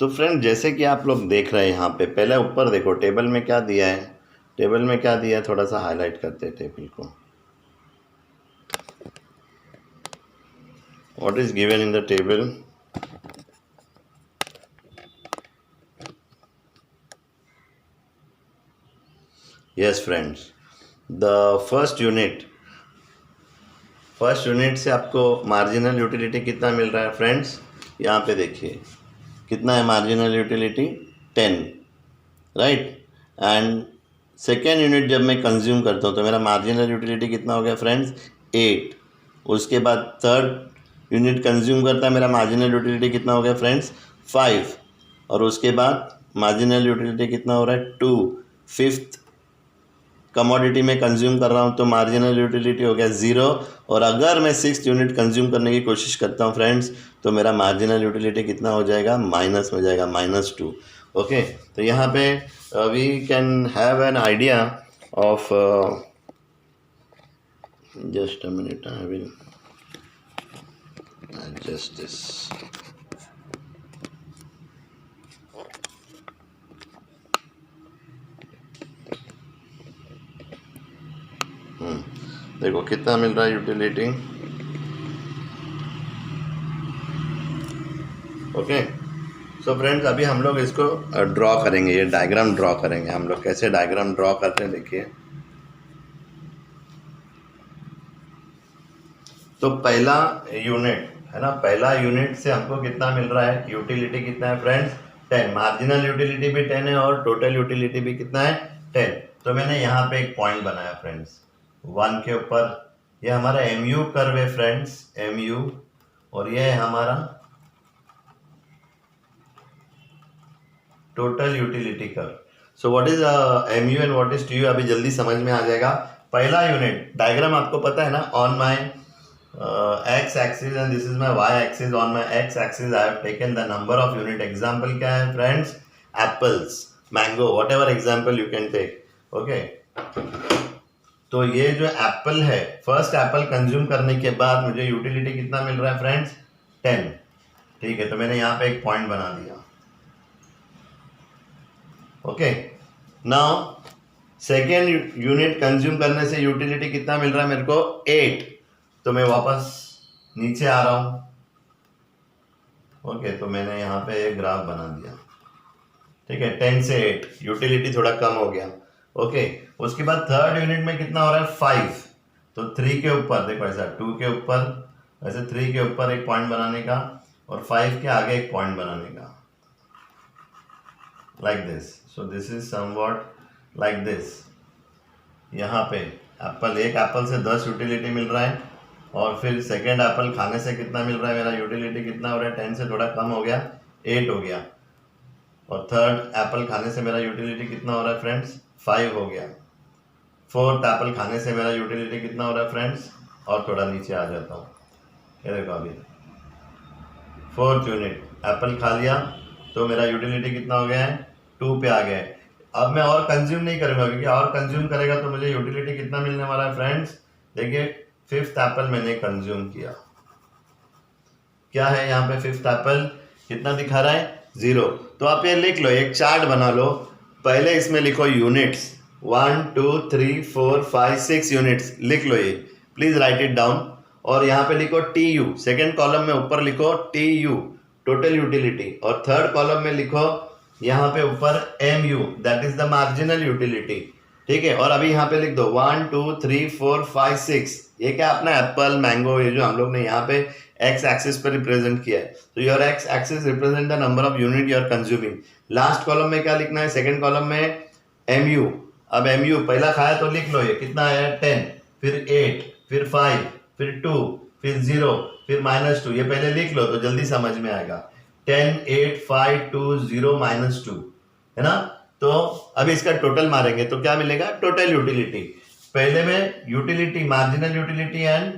तो फ्रेंड, जैसे कि आप लोग देख रहे हैं यहाँ पे, पहले ऊपर देखो टेबल में क्या दिया है। टेबल में क्या दिया है, थोड़ा सा हाईलाइट करते हैं टेबल को। What is given in the table? Yes friends, the first unit से आपको मार्जिनल यूटिलिटी कितना मिल रहा है फ्रेंड्स? यहाँ पे देखिए कितना है marginal utility, 10, right. And second unit जब मैं कंज्यूम करता हूँ तो मेरा मार्जिनल यूटिलिटी कितना हो गया फ्रेंड्स? 8। उसके बाद थर्ड यूनिट कंज्यूम करता है, मेरा मार्जिनल यूटिलिटी कितना हो गया फ्रेंड्स? 5। और उसके बाद मार्जिनल यूटिलिटी कितना हो रहा है? 2। फिफ्थ कमोडिटी में कंज्यूम कर रहा हूँ तो मार्जिनल यूटिलिटी हो गया 0। और अगर मैं 6th यूनिट कंज्यूम करने की कोशिश करता हूँ फ्रेंड्स, तो मेरा मार्जिनल यूटिलिटी कितना हो जाएगा? माइनस में जाएगा, -2। ओके, तो यहाँ पे we can have an idea of, just a minute, I will adjust this. देखो कितना मिल रहा है यूटिलिटी। ओके, सो फ्रेंड्स, अभी हम लोग इसको ड्रॉ करेंगे, ये डायग्राम ड्रॉ करेंगे। हम लोग कैसे डायग्राम ड्रॉ करते हैं देखिए। तो पहला यूनिट है ना, पहला यूनिट से हमको कितना मिल रहा है? यूटिलिटी कितना है फ्रेंड्स? 10। मार्जिनल यूटिलिटी भी 10 है और टोटल यूटिलिटी भी कितना है? 10। तो मैंने यहाँ पे एक पॉइंट बनाया फ्रेंड्स 1 के ऊपर। ये हमारा MU कर्व है फ्रेंड्स, MU, और ये है हमारा total utility curve. So what is MU and what is TU, अभी जल्दी समझ में आ जाएगा। पहला यूनिट डायग्राम आपको पता है ना, on my x axis and this is my y axis. On my x axis I have taken the number of unit. Example क्या है friends? Apples, mango, whatever example you can take. Okay, तो ये जो एप्पल है, फर्स्ट एप्पल कंज्यूम करने के बाद मुझे यूटिलिटी कितना मिल रहा है फ्रेंड्स? 10। ठीक है, तो मैंने यहाँ पे एक पॉइंट बना दिया। Okay, now second unit consume करने से यूटिलिटी कितना मिल रहा है मेरे को? 8। तो मैं वापस नीचे आ रहा हूँ। ओके, तो मैंने यहाँ पे एक ग्राफ बना दिया। ठीक है, 10 से 8 यूटिलिटी थोड़ा कम हो गया। ओके, उसके बाद थर्ड यूनिट में कितना हो रहा है? 5। तो 3 के ऊपर देखो, ऐसा 2 के ऊपर, ऐसे 3 के ऊपर एक पॉइंट बनाने का और 5 के आगे एक पॉइंट बनाने का। like this. So this is somewhat like this. यहाँ पे एप्पल, एक एप्पल से 10 यूटिलिटी मिल रहा है, और फिर सेकेंड एप्पल खाने से कितना मिल रहा है, मेरा यूटिलिटी कितना हो रहा है, 10 से थोड़ा कम हो गया, 8 हो गया, और थर्ड एप्पल खाने से मेरा यूटिलिटी कितना हो रहा है फ्रेंड्स, 5 हो गया, फोर्थ एप्पल खाने से मेरा यूटिलिटी कितना हो रहा है फ्रेंड्स, और थोड़ा नीचे आ जाता हूँ, ये देखो अभी फोर्थ यूनिट एप्पल खा लिया तो मेरा यूटिलिटी कितना हो गया है, 2 पे आ गया है। अब मैं और कंज्यूम नहीं करूंगा, क्योंकि और कंज्यूम करेगा तो मुझे यूटिलिटी कितना मिलने वाला है फ्रेंड्स, देखिए फिफ्थ एप्पल मैंने कंज्यूम किया, क्या है यहाँ पे फिफ्थ एप्पल कितना दिखा रहा है, 0। तो आप ये लिख लो, एक चार्ट बना लो, पहले इसमें लिखो यूनिट्स, 1 2 3 4 5 6 यूनिट्स लिख लो, ये प्लीज राइट इट डाउन, और यहाँ पे लिखो TU, सेकेंड कॉलम में ऊपर लिखो TU टोटल यूटिलिटी, और थर्ड कॉलम में लिखो यहाँ पे ऊपर MU that is the marginal utility, ठीक है। और अभी यहाँ पे लिख दो 1 2 3 4 5 6, ये क्या अपना एप्पल मैंगो, ये जो हम लोग ने यहाँ पे एक्स एक्सिस पर रिप्रेजेंट किया है, तो your x axis represent the number of unit you are consuming. Last column में क्या लिखना है, सेकेंड कॉलम में MU, अब MU पहला खाया तो लिख लो, ये कितना है 10, फिर 8, फिर 5, फिर 2, फिर 0, फिर -2, ये पहले लिख लो तो जल्दी समझ में आएगा, 10 8 5 2 0 -2, है ना। तो अभी इसका टोटल मारेंगे तो क्या मिलेगा, टोटल यूटिलिटी, पहले में यूटिलिटी, मार्जिनल यूटिलिटी एंड